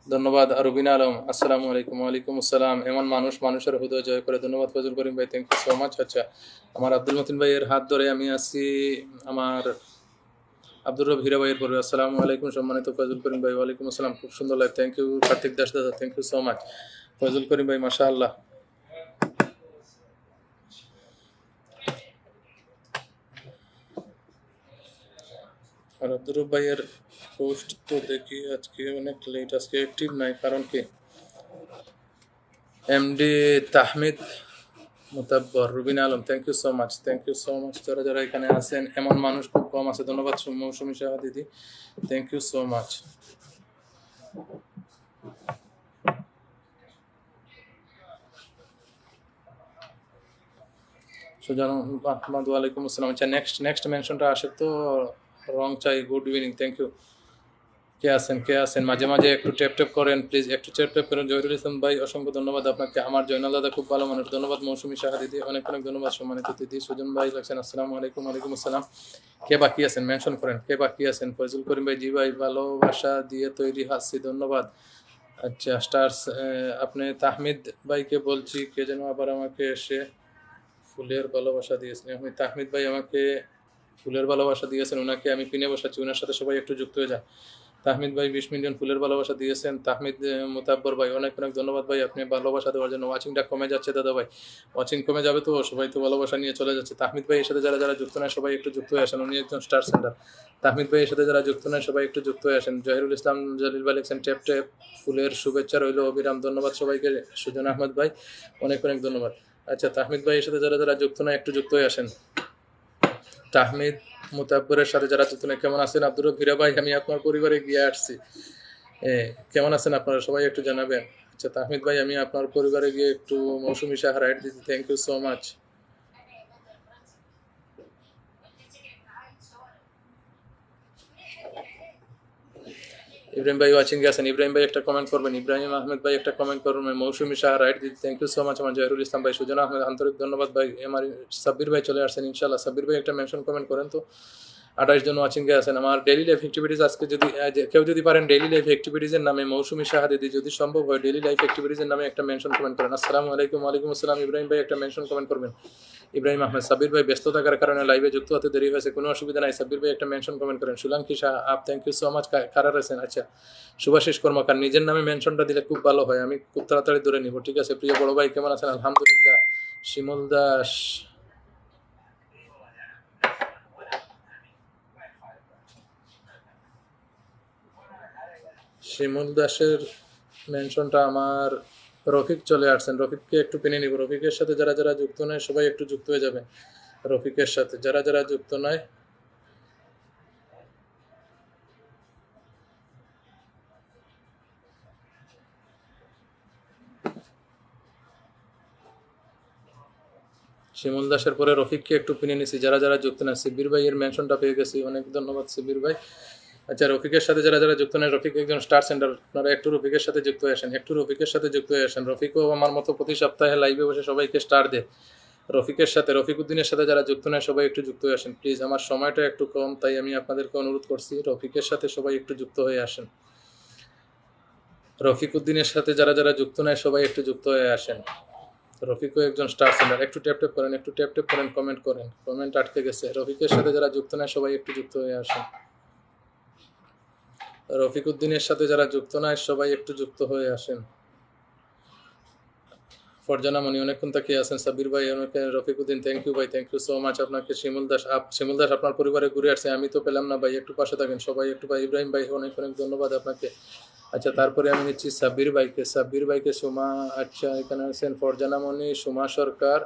ধন্যবাদ রুবিনা আলম, আসসালামু আলাইকুম। ওয়ালাইকুম আসসালাম। এমন মানুষ মানুষের হৃদয় জয় করে। ধন্যবাদ ফজল করিম ভাই, থ্যাংক ইউ সো মাচ। আচ্ছা, আমার আব্দুল মতিন ভাইয়ের হাত ধরে আমি আছি আমার আব্দুর রব হীরা ভাইয়ের পরে। আসসালামু আলাইকুম সম্মানিত ফজল করিম ভাই। ওয়ালাইকুম আসসালাম, খুব সুন্দর live, thank you. Kartik Das দাদা, thank you so much. Fazal Karim ভাই মাশাআল্লাহ। আর আব্দুর রব ভাইয়ের পোস্ট তো দেখি আজকে অনেক লেট, আজকে অ্যাক্টিভ নাই, কারণ কি? MD Tahmid Mutabbar, Rubina Alam, thank you so much, thank you so much. যারা যারা এখানে আছেন, এমন মানুষ খুব কম আছে। ধন্যবাদ মৌসুমী সাহা দিদি, thank you so much. Sujan Ahmad, ওয়ালাইকুম আসসালাম। আচ্ছা, নেক্সট মেনশনটা আসে তো রং চাই। Good evening, thank you. কে আছেন, কে আছেন? মাঝে মাঝে একটু ট্যাপ ট্যাপ করেন প্লিজ, একটু ট্যাপ ট্যাপ করেন। জহিরুল ইসলাম ভাই, অসংখ্য ধন্যবাদ আপনাকে। আমার জয়নাল দাদা খুব ভালো মানুষ, ধন্যবাদ। মৌসুমী সাহা দিদি, অনেক অনেক ধন্যবাদ সম্মানিত দিদি। সুজন ভাই লাগছেন, আসসালামু আলাইকুম। ওয়ালাইকুম আসসালাম। কে বাকি আছেন মেনশন করেন, কে বাকি আছেন? ফয়জুল করিম ভাই, জি ভাই, ভালোবাসা দিয়ে তৈরি হাসি, ধন্যবাদ। আচ্ছা স্টার্স, আপনি তাহমিদ ভাইকে বলছি, কে যেন আবার আমাকে এসে ফুলের ভালোবাসা দিয়েছেন। আমি তাহমিদ ভাই আমাকে ফুলের ভালোবাসা দিয়েছেন, ওনাকে আমি পিনে বসাচ্ছি, ওনার সাথে সবাই একটু যুক্ত হয়ে যান। তাহমিদ ভাই 20 মিলিয়ন ফুলের ভালোবাসা দিয়েছেন। তাহমিদ মুতাব্বর ভাই অনেক অনেক ধন্যবাদ ভাই, আপনি ভালোবাসা দেওয়ার জন্য। ওয়াচিংটা কমে যাচ্ছে দাদা ভাই, ওয়াচিং কমে যাবে তো, সবাই তো ভালোবাসা নিয়ে চলে যাচ্ছে। তাহমিদ ভাই এর সাথে যারা যারা যুক্ত নয় সবাই একটু যুক্ত হয়ে আসেন, উনি একজন স্টার সেন্টার। তাহমিদ ভাই এর সাথে যারা যুক্ত নয় সবাই একটু যুক্ত হয়ে আসেন। জহিরুল ইসলাম জলিল ভাই লিখছেন ট্যাপ ট্যাপ ফুলের শুভেচ্ছা রইল অবিরাম, ধন্যবাদ সবাইকে। সুজন আহমদ ভাই অনেক অনেক ধন্যবাদ। আচ্ছা তাহমিদ ভাই এর সাথে যারা যারা যুক্ত নয় একটু যুক্ত হয়ে আসেন। তাহমিদ মুতাব্বরের সাথে যারা যুক্ত নয়, কেমন আছেন আব্দুর রফিরা ভাই, আমি আপনার পরিবারে গিয়ে আসছি। কেমন আছেন আপনারা সবাই একটু জানাবেন। আচ্ছা তাহমিদ ভাই আমি আপনার পরিবারে গিয়ে একটু মৌসুমী সাহা রাইড দিতে, thank you so much. Ibrahim ভাই ওয়াচিং আছেন, ইব্রাহিম ভাই একটা কমেন্ট করবেন, ইব্রাহিম আহমেদ ভাই একটা কমেন্ট করবেন। মৌসুমী সাহা রাইড দিতে, থ্যাংক ইউ সো মাচ। আমার জহিরুল ইসলাম ভাই, সুজন আহমেদ আন্তরিক ধন্যবাদ ভাই। আমার সাব্বির ভাই চলে আসছেন ইনশাল্লাহ, সাব্বির ভাই একটা মেনশন কমেন্ট করেন তো। 28 জন ওয়াচিংয়ে আছেন। আমার ডেইলি লাইফ অ্যাক্টিভিটিস আজকে যদি কেউ যদি পারেন ডেইলি লাইফ অ্যাক্টিভিটিসের নামে মৌসুমী সাহা দিদি, যদি সম্ভব হয় ডেইলি লাইফ অ্যাক্টিভিটিসের নামে একটা মেনশন কমেন্ট করেন। আসসালামু আলাইকুম। ওয়ালাইকুম আসসালাম। ইব্রাহিম ভাই একটা মেনশন কমেন্ট করবেন। ইব্রাহিম আহমেদ, সাব্বির ভাই ব্যস্ত থাকার কারণে লাইভে যুক্ত হতে দেরি হয়েছে, কোনো অসুবিধা নাই। সাব্বির ভাই একটা মেনশন কমেন্ট করেন। সুলাঙ্কি শাহ আপ, থ্যাংক ইউ সো মাচ। কারা রয়েছেন? আচ্ছা শুভাশিস কর্মকার, নিজের নামে মেনশনটা দিলে খুব ভালো হয়, আমি খুব তাড়াতাড়ি ধরে নিব। ঠিক আছে প্রিয় বড় ভাই, কেমন আছেন? আলহামদুলিল্লাহ। শিমুল দাস, শিমুল দাসের মেনশনটা আমার রফিক চলে আসছেন, রফিককে একটু পেনে নিব। রফিকের সাথে যারা যারা যুক্ত নয় সবাই একটু যুক্ত হয়ে যাবে। রফিকের সাথে যারা যারা যুক্ত নয়, শিমুল দাসের পরে রফিককে একটু পিনে নিছি। যারা যারা যুক্ত নয়, শিবির ভাই এর মেনশনটা পেয়ে গেছি, অনেক ধন্যবাদ শিবির ভাই। আচ্ছা রফিকের সাথে যারা যারা যুক্ত নয়, রফিক একজন স্টার সেন্টার, আপনারা একটু রফিকের সাথে যুক্ত হয়ে আসেন, একটু রফিকের সাথে যুক্ত হয়ে আসেন। রফিকও আমার মতো প্রতি সপ্তাহে লাইভে বসে সবাইকে স্টার দেয়। রফিকের সাথে, রফিক উদ্দিনের সাথে যারা যুক্ত নয় সবাই একটু যুক্ত হয়ে আসেন প্লিজ। আমার সময়টা একটু কম, তাই আমি আপনাদেরকে অনুরোধ করছি রফিকের সাথে সবাই একটু যুক্ত হয়ে আসেন। রফিক উদ্দিনের সাথে যারা যারা যুক্ত নয় সবাই একটু যুক্ত হয়ে আসেন। রফিকও একজন স্টার সেন্টার, একটু ট্যাপ ট্যাপ করেন, একটু ট্যাপ ট্যাপ করেন, কমেন্ট করেন, কমেন্ট আটকে গেছে। রফিকের সাথে যারা যুক্ত নয় সবাই একটু যুক্ত হয়ে আসেন। রফিক উদ্দিনের সাথে যারা যুক্ত নয় সবাই একটু যুক্ত হয়ে আসেন। ফরজানা মনি অনেকক্ষণ তাকিয়ে আছেন। সাবির ভাই অনেকে, রফিক উদ্দিন থ্যাংক ইউ ভাই, থ্যাংক ইউ সো মাচ আপনাকে। শিমুল দাস শিমুল দাস আপনার পরিবারে ঘুরে আসছে, আমি তো পেলাম না ভাই, একটু পাশে থাকেন সবাই একটু ভাই। ইব্রাহিম ভাই অনেক অনেক ধন্যবাদ আপনাকে। আচ্ছা তারপরে আমি নিচ্ছি সাব্বির ভাইকে, সাব্বির ভাইকে সুমা, আচ্ছা এখানে আছেন ফরজানা মনি, সুমা সরকার,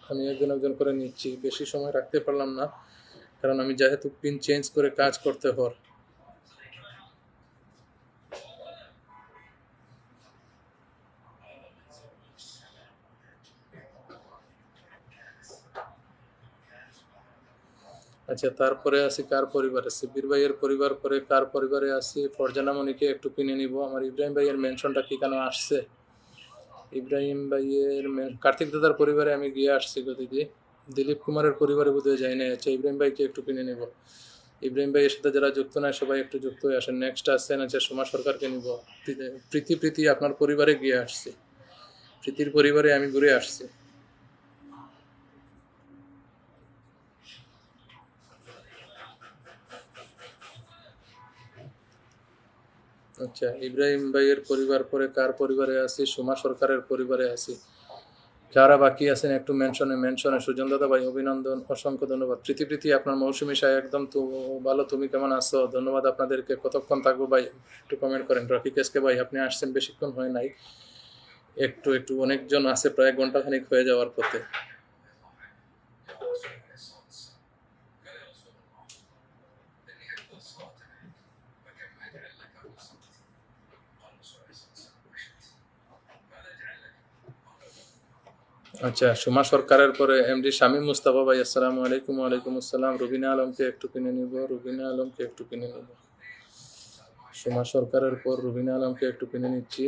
আমি একজন একজন করে নিচ্ছি, বেশি সময় রাখতে পারলাম না কারণ আমি যেহেতু পিন চেঞ্জ করে কাজ করতে হর। আচ্ছা তারপরে আসি কার পরিবারে, শিবির ভাইয়ের পরিবার পরে কার পরিবারে আসি, ফরজানা মনিকে একটু কিনে নিব। আমার ইব্রাহিম ভাইয়ের মেনশনটা কি কেন আসছে? ইব্রাহিম ভাইয়ের কার্তিক দাদার পরিবারে আমি গিয়ে আসছি গো দিদি, দিলীপ কুমারের পরিবারে বোধহয় যাই না। আচ্ছা ইব্রাহিম ভাইকে একটু কিনে নিব। ইব্রাহিম ভাইয়ের সাথে যারা যুক্ত নয় সবাই একটু যুক্ত হয়ে আসেন। নেক্সট আসছেন আচ্ছা সোমা সরকারকে নিব। প্রীতি, প্রীতি আপনার পরিবারে গিয়ে আসছি, প্রীতির পরিবারে আমি ঘুরে আসছি। আচ্ছা ইব্রাহিম ভাইয়ের পরিবার পরে কার পরিবারে আছি? সোমা সরকারের পরিবারে আছি। যারা বাকি আছেন একটু মেনশনে সুজন দাদা ভাই অভিনন্দন, অসংখ্য ধন্যবাদ। প্রীতি, প্রীতি আপনার মৌসুমী সাহেব একদম তো ভালো, তুমি কেমন আছো? ধন্যবাদ আপনাদেরকে। কতক্ষণ থাকবো ভাই একটু কমেন্ট করেন। রফিক এসকে ভাই আপনি আসছেন বেশিক্ষণ হয় নাই, একটু একটু অনেকজন আছে, প্রায় ঘন্টাখানিক হয়ে যাওয়ার পথে। আচ্ছা সুমা সরকারের পরে এমডি শামীম মুস্তাফা ভাই, আসসালামু আলাইকুম। ওয়ালাইকুম আসসালাম। রুবিনা আলমকে একটু কিনে নিব, রুবিনা আলমকে একটু কিনে নিব। সুমা সরকারের পর রুবিনা আলমকে একটু কিনে নিচ্ছি।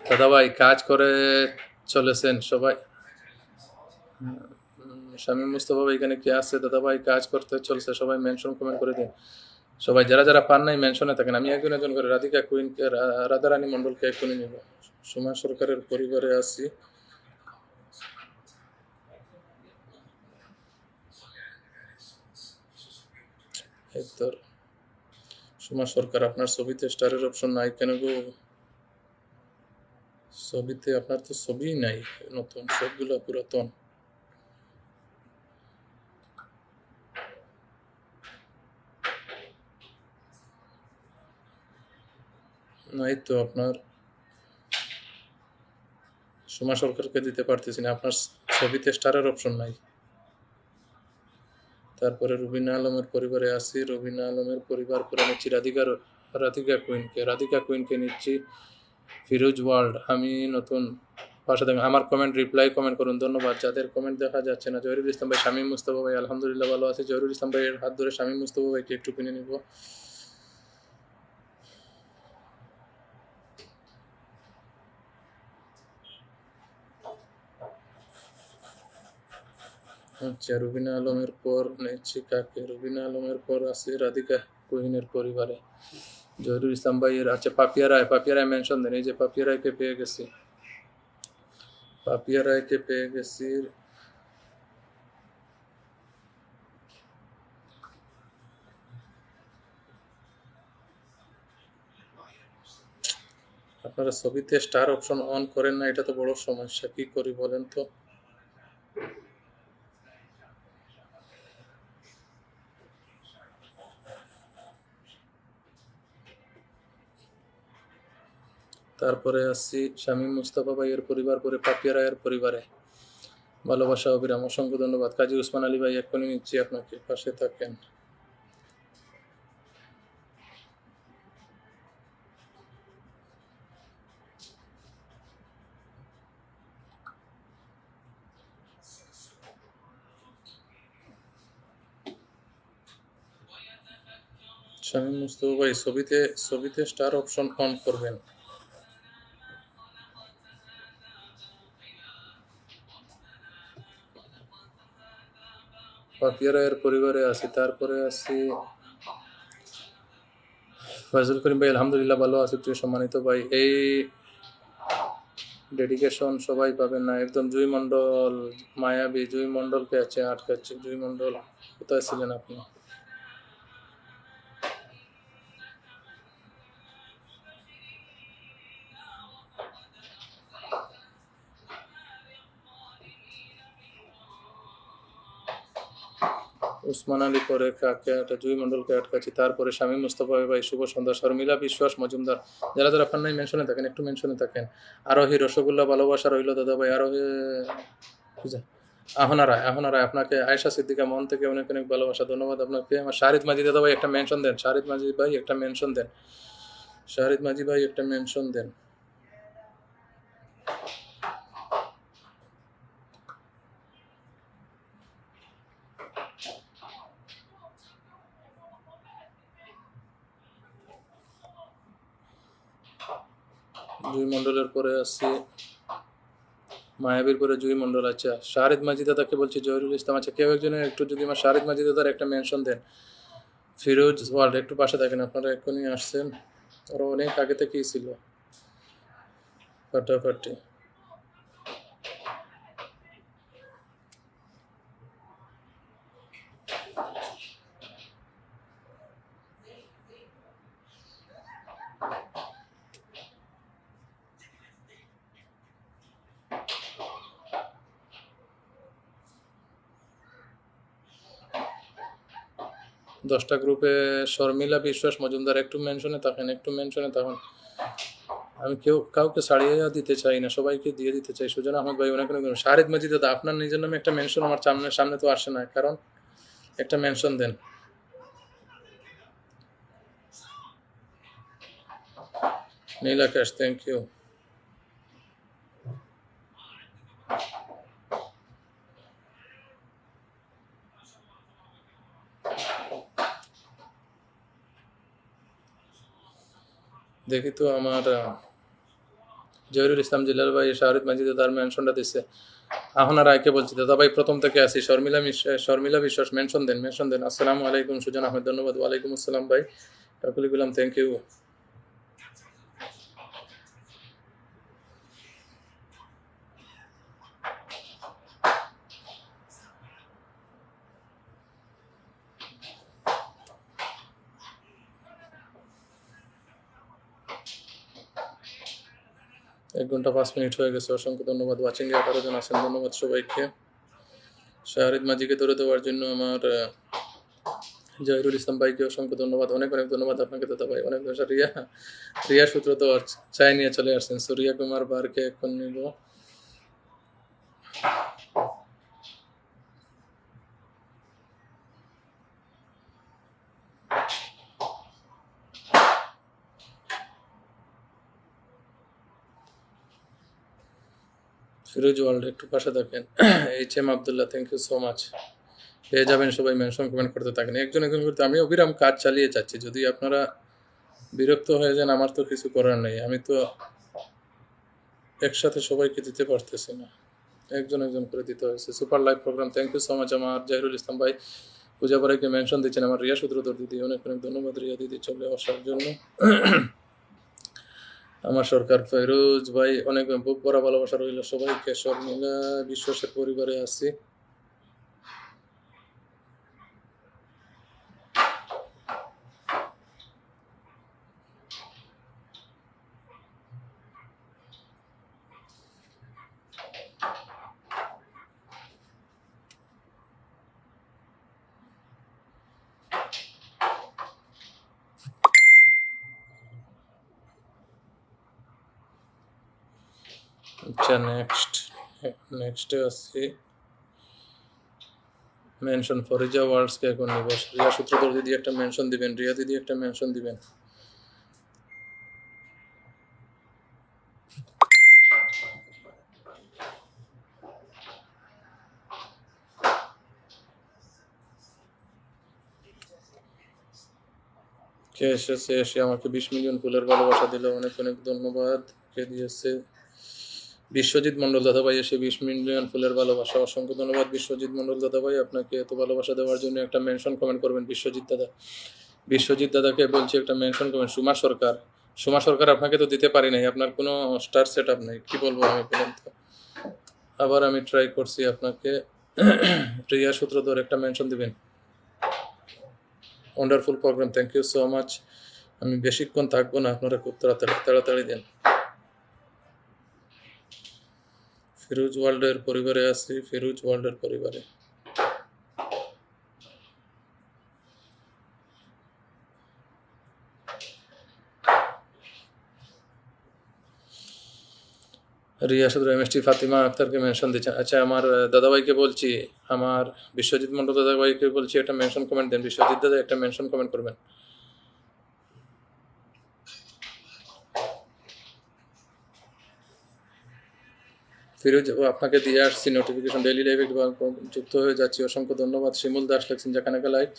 দাদা ভাই কাজ করে চলেছেন সবাই। শামীম মুস্তাফা ভাই এখানে কে আছে? দাদা ভাই কাজ করতে চলছে, সবাই মেনশন কমেন্ট করে দিন। সবাই যারা যারা পান নাই মেনশনে থাকেন। আমি একজন একজন করে রাধিকা কুইনকে, রাধারানী মণ্ডলকে এক্ষুনি নিব। সুমা সরকারের পরিবারে আছি। এই তো সুমা সরকার, আপনার ছবিতে স্টারের অপশন নাই কেন গো? ছবিতে আপনার তো ছবিই নাই, নতুন সবগুলো পুরাতন। নাই তো আপনার, সুমা সরকারকে দিতে পারতেছি না, আপনার ছবিতে স্টারের অপশন নাই। তারপরে রুবিনা আলমের পরিবারে আছি, রুবিনা আলমের পরিবার করে নিচ্ছি রাধিকা কুইনকে নিচ্ছি। ফিরোজ ওয়ার্ল্ড, আমি নতুন পাশে থাকেন। আমার কমেন্ট করুন, ধন্যবাদ। যাদের কমেন্ট দেখা যাচ্ছে না, জহিরুল ইসলাম ভাই, শামীম মুস্তফা ভাই, আলহামদুলিল্লাহ ভালো আছে। জহিরুল ইসলাম ভাইয়ের হাত ধরে শামীম মুস্তফা ভাইকে একটু কিনে নিব। আচ্ছা, রুবিনা আলমের পর নিচ্ছি কাকে? রুবিনা আলমের পর আছে রাধিকা কুইনের পরিবারে জহিরুল ইসলাম ভাইয়ের। আচ্ছা, পাপিয়া রায় মেনশন দেন। এই যে পাপিয়া রায়কে পেয়ে গেছি, পাপিয়া রায়কে পেয়ে গেছি। আপনারা ছবিতে স্টার অপশন অন করেন না, এটা তো বড় সমস্যা, কি করি বলেন তো? তারপরে আসছি শামীম মুস্তফা ভাইয়ের পরিবার, পরে পাপিয়া রায়ের পরিবারে। ভালোবাসা অবিরাম, অসংখ্য ধন্যবাদ। কাজী উসমান আলী ভাই, এক্ষুনি নিচ্ছি আপনাকে, পাশে থাকেন। শামীম মুস্তফা ভাই, ছবিতে স্টার অপশন অন করবেন। পাপিয়া রায়ের পরিবারে আছি। তারপরে আছি ফয়জুল করিম ভাই, আলহামদুলিল্লাহ ভালো আছি প্রিয় সম্মানিত ভাই। এই ডেডিকেশন সবাই পাবেন না একদম। জুই মণ্ডল, মায়াবী জুই মণ্ডলকে আছে আটকাচ্ছে। জুই মণ্ডল, কোথায় ছিলেন আপনি? উসমান আলী পরে কাকে? একটা জুই মণ্ডলকে আটকাচ্ছি। তারপরে শামীম মুস্তফা ভাই, শুভ সন্ধ্যা। শর্মিলা বিশ্বাস মজুমদার, যারা যারা আপনার নাই মেনশনে থাকেন, একটু মেনশনে থাকেন। আরোহী রসগোল্লা, ভালোবাসা রইল দাদা ভাই। আরোহী আহনা রায়, আপনাকে আয়েশা সিদ্দিকা, মন থেকে অনেক অনেক ভালোবাসা, ধন্যবাদ আপনাকে। আমার শাহিদ মাজিদ দাদা ভাই একটা মেনশন দেন। শাহিদ মাজিদ ভাই একটা মেনশন দেন। শাহিদ মাজিদ ভাই একটা মেনশন দেন। জুই মণ্ডলের পরে আসছি মায়াবীর, পরে জুই মণ্ডল। আচ্ছা, শাহিদ মাজিদ দাদাকে বলছি, জহিরুল ইসলাম। আচ্ছা, কেউ একজনের একটু যদি আমার শাহিদ মাজিদ দাদার একটা মেনশন দেন। ফিরোজ ওয়ার্ল্ড, একটু পাশে থাকেন, আপনারা এক্ষুনি আসছেন, ওরা অনেক আগে থেকেই ছিল। ফাটাফাটি। 10টা গ্রুপে শর্মিলা বিশ্বাস মজুমদার, একটু মেনশনে থাকেন, একটু মেনশনে থাকুন। আমি কাউকে ছাড়িয়ে দিতে চাই না, সবাইকে দিয়ে দিতে চাই। সুজন আহমদ ভাই, অনেক অনেক শাহিদ মাজিদ দাদা, আপনার নিজের নামে একটা মেনশন আমার সামনে তো আসে না, কারণ একটা মেনশন দেন। Neel Akash, thank you. দেখি তো আমার জহিরুল ইসলাম জিলাল ভাই শাহরিদ মাজিদে তার মেনশনটা দিচ্ছে। এখন আর আইকে বলছি দাদা ভাই প্রথম থেকে আসি। শর্মিলা বিশ্বাস মেনশন দেন। আসসালামু আলাইকুম সুজন আহমেদ ধন্যবাদ। ওয়ালাইকুম আসসালাম ভাই কাকুলি গুলাম থ্যাংক ইউ। 1 ঘন্টা 5 মিনিট হয়ে গেছে। অসংখ্য ধন্যবাদ। ওয়াচিংয়ে 18 জন আছেন, ধন্যবাদ সবাইকে। শাহরিদ মাজিকে ধরে দেওয়ার জন্য আমার জহিরুল ইসলাম ভাইকে অসংখ্য ধন্যবাদ। অনেক ধন্যবাদ আপনাকে দাদা ভাই। অনেক রিয়া সূত্র তো চাই নিয়ে চলে আসছেন। সুরিয়া কুমার বারকে এখন নিব। ফিরোজ ওয়ার্ল্ড একটু পাশে থাকেন। HM Abdullah thank you so much. পেয়ে যাবেন সবাই, মেনশন কমেন্ট করতে থাকেন একজন করতে। আমি অবিরাম কাজ চালিয়ে যাচ্ছি, যদি আপনারা বিরক্ত হয়ে যান আমার তো কিছু করার নেই। আমি তো একসাথে সবাইকে দিতে পারতেছি না, একজন করে দিতে হয়েছে। Super live program thank you so much আমার জহিরুল ইসলাম ভাই। পূজা পরেকে মেনশন দিচ্ছেন আমার রিয়া সূত্রধর দিদি। অনেক ধন্যবাদ রিয়া দিদি চলে আসার জন্য। আমার সরকার ফেরোজ ভাই অনেক বুক করা ভালোবাসা রইল সবাইকে। শর্মিলা বিশ্বাসের পরিবারে আছি। আচ্ছা নেক্সটে আসছি। মেনশন ফরিজা ওয়ার্ডসকে এখন নিব। রিয়া সূত্রধর দিদি একটা মেনশন দিবেন, রিয়া দিদি একটা মেনশন দিবেন। কে এসেছে এসে আমাকে 20 মিলিয়ন ফুলের ভালোবাসা দিল, অনেক ধন্যবাদ। কে দিয়েছে? বিশ্বজিৎ মণ্ডল দাদাভাই এসে 20 মিলিয়ন ফুলের ভালোবাসা, অসংখ্য ধন্যবাদ বিশ্বজিৎ মণ্ডল দাদাভাই। আপনাকে এত ভালোবাসা দেওয়ার জন্য একটা মেনশন কমেন্ট করবেন বিশ্বজিৎ দাদাকে বলছি একটা মেনশন কমেন্ট। সুমা সরকার আপনাকে তো দিতে পারি নাই, আপনার কোনো স্টার সেট আপ নেই, কি বলবো আমি বলেন তো। আবার আমি ট্রাই করছি আপনাকে। রিয়া সূত্রধর একটা মেনশন দিবেন। Wonderful program thank you so much. আমি বেশিক্ষণ থাকবো না, আপনারা খুব তাড়াতাড়ি দেন। ফিরোজ ওয়ার্ল্ডের পরিবারে আছি, ফিরোজ ওয়ার্ল্ডের পরিবারে। রিয়াসুদ এমএসটি ফাতিমা আক্তারকে মেনশন দিচ্ছেন। আচ্ছা আমার দাদাভাইকে বলছি, আমার বিশ্বজিৎ মন্ডল দাদাভাইকে বলছি একটা মেনশন কমেন্ট দেন। বিশ্বজিৎ দাদা একটা মেনশন কমেন্ট করবেন। ফিরোজ আপনাকে দিয়ে আসছি নোটিফিকেশন, ডেইলি লাইভে যুক্ত হয়ে যাচ্ছি, অসংখ্য ধন্যবাদ। শিমুল দাস লেখছেন যেখানে লাইভ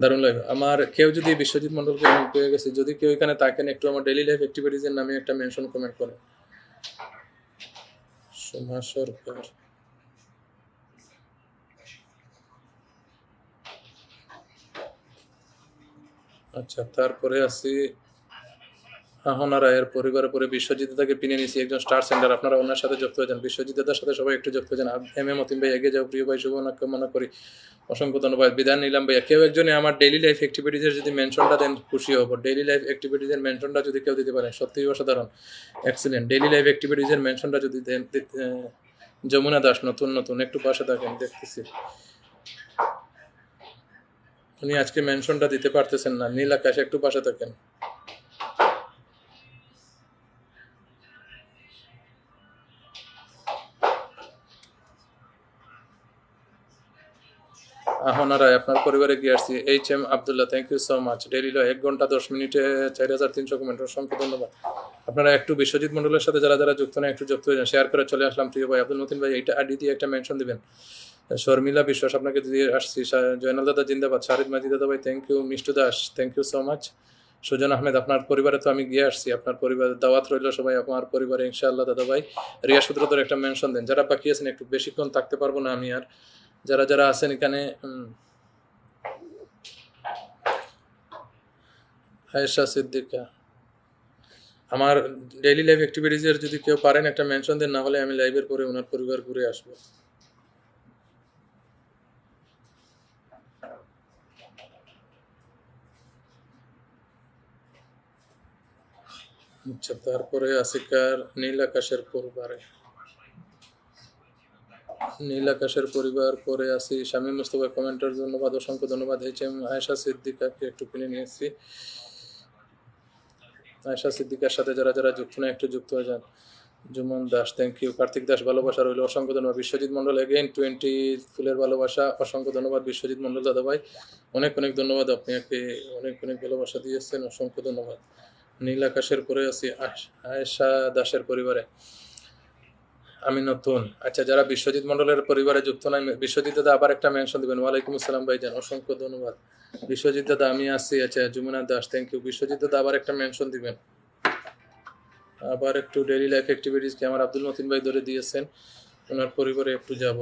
দারুণ লাইভ। আমার কেউ যদি বিশ্বজিৎ মন্ডলকে আমি পেয়ে গেছি, যদি কেউ এখানে থাকেন একটু আমার ডেইলি লাইভ অ্যাক্টিভিটিজের নামে একটা মেনশন কমেন্ট করেন। সুমা সরকার, আচ্ছা তারপরে আছি আহনা রায়ের পরিবারে পরে বিশ্বজিৎ দাদাকে পিনে নিয়েছি, একজন স্টার সেন্টার। আপনারা ওনার সাথে যুক্ত হয়ে যান, বিশ্বজিৎ দাদার সাথে সবাই একটু যুক্ত হয়ে যান। মতিন ভাই এগিয়ে যাও, প্রিয় ভাই শুভ কামনা করি, অসংখ্য ধন্যবাদ। বিধান নিলাম ভাইয়া। কেউ একজনে আমার ডেইলি লাইফ অ্যাক্টিভিটিজের যদি মেনশনটা দেন খুশি হব। ডেইলি লাইফ অ্যাক্টিভিটিজের মেনশনটা যদি কেউ দিতে পারেন সত্যিই অসাধারণ, এক্সিলেন্ট। ডেইলি লাইফ অ্যাক্টিভিটিজের মেনশনটা যদি দেন। যমুনা দাস নতুন একটু পাশে থাকেন, দেখতেছি উনি আজকে মেনশনটা দিতে পারতেছেন না। নীল আকাশ একটু পাশে থাকেন। আহনা রায় আপনার পরিবারে গিয়ে আসছি। HM Abdullah thank you so much. Daily 1 ঘন্টা 10 মিনিটে 4300 কমেন্ট, অসংখ্য ধন্যবাদ। আপনারা একটু বিশ্বজিৎ মন্ডলের সাথে যারা যুক্ত না একটু যুক্ত হয়ে যান, শেয়ার করে চলে আসলাম। প্রিয় ভাই আব্দুল মতিন ভাই এইটা আইডি দিয়ে একটা মেনশন দিবেন। শর্মিলা বিশ্বাস আপনাকে দিয়ে আসছি। জয়নাল দাদা জিন্দাবাদ। শাহিদ মাজিদ দাদা ভাই thank you. Mishtu Das thank you so much. Sujan Ahmed, আপনার পরিবারে তো আমি গিয়ে আসছি, আপনার পরিবারের দাওয়াত রইল সবাই আমার পরিবারে ইনশাআল্লাহ দাদা ভাই। রিয়া সূত্রধর একটা মেনশন দেন। যারা বাকি আছেন একটু বেশিক্ষণ থাকতে পারবো না আমি আর, যারা যারা আছেন এখানে। আয়েশা সিদ্দিকা, আমার ডেইলি লাইফ অ্যাক্টিভিটিজের যদি কেউ পারেন একটা মেনশন দেন, না হলে আমি লাইভের পরে ওনার পরিবার ঘুরে আসবো। আচ্ছা, তারপরে আসিকার নীল আকাশের পরিবারে, নীল আকাশের পরিবার পরে আসি শামীম মুস্তফা, কমেন্টের ধন্যবাদ, অসংখ্য ধন্যবাদ। এইচএম আয়েশা সিদ্দিকাকে একটু কিনে নিয়েছি। আয়েশা সিদ্দিকার সাথে যারা যারা যুক্ত না একটু যুক্ত হয়ে যান। Juman Das, thank you. কার্তিক দাস, ভালোবাসা রইল, অসংখ্য ধন্যবাদ। বিশ্বজিৎ মন্ডল এগেইন 20 ফুলের ভালোবাসা, অসংখ্য ধন্যবাদ বিশ্বজিৎ মন্ডল দাদা ভাই, অনেক অনেক ধন্যবাদ, আপনাকে অনেক অনেক ভালোবাসা দিয়েছেন, অসংখ্য ধন্যবাদ। নীল আকাশের পরে আছি আয়েশা দাসের পরিবারে, আমি নতুন। আচ্ছা, যারা বিশ্বজিৎ মন্ডলের পরিবারে যুক্ত নাই, বিশ্বজিৎ দাদা আবার একটা মেনশন দিবেন। ওয়ালাইকুম আসসালাম ভাইজান, অসংখ্য ধন্যবাদ বিশ্বজিৎ দাদা, আমি আছি। আচ্ছা, যমুনা দাস, থ্যাংক ইউ। বিশ্বজিৎ দাদা আবার একটা মেনশন দিবেন। আবার একটু ডেইলি লাইফ অ্যাক্টিভিটিসকে আমার আব্দুল মতিন ভাই ধরে দিয়েছেন, ওনার পরিবারে একটু যাব।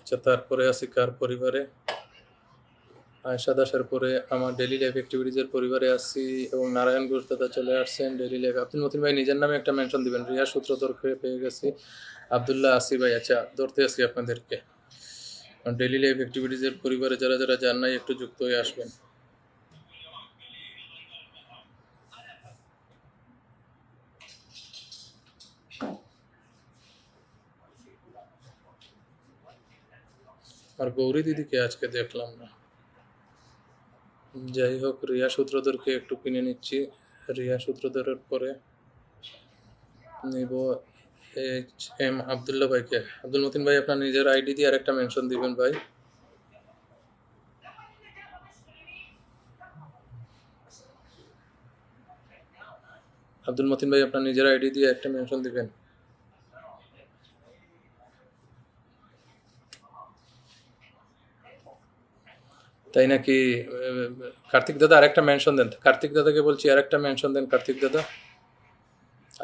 আচ্ছা, তারপরে আছি কার পরিবারে, আয়েশা দাসের পরে আমার ডেইলি লাইফ অ্যাক্টিভিটিজের পরিবারে আছি, এবং নারায়ণ ঘোষ দাদা চলে আসছেন ডেইলি লাইফ। আব্দুল মতিন ভাই নিজের নামে একটা মেনশন দিবেন। রিয়া সূত্রধরকে পেয়ে গেছি, আবদুল্লাহ আসি ভাই। আচ্ছা, ধরতে আসি আপনাদেরকে। ডেইলি লাইফ অ্যাক্টিভিটিজের পরিবারে যারা যারা যান নাই একটু যুক্ত হয়ে আসবেন। আর গৌরী দিদিকে আজকে দেখলাম না। যাই হোক, রিয়া সূত্রধরকে একটু কিনে নিচ্ছি। রিয়া সূত্রধরের পরে নিব এইচএম আবদুল্লাহ ভাইকে। আব্দুল মতিন ভাই, আপনার নিজের আইডি দিয়ে আরেকটা মেনশন দিবেন ভাই। আব্দুল মতিন ভাই, আপনার নিজের আইডি দিয়ে একটা মেনশন দিবেন। তাই নাকি? কার্তিক দাদা আরেকটা মেনশন দেন। কার্তিক দাদাকে বলছি আরেকটা মেনশন দেন। কার্তিক দাদা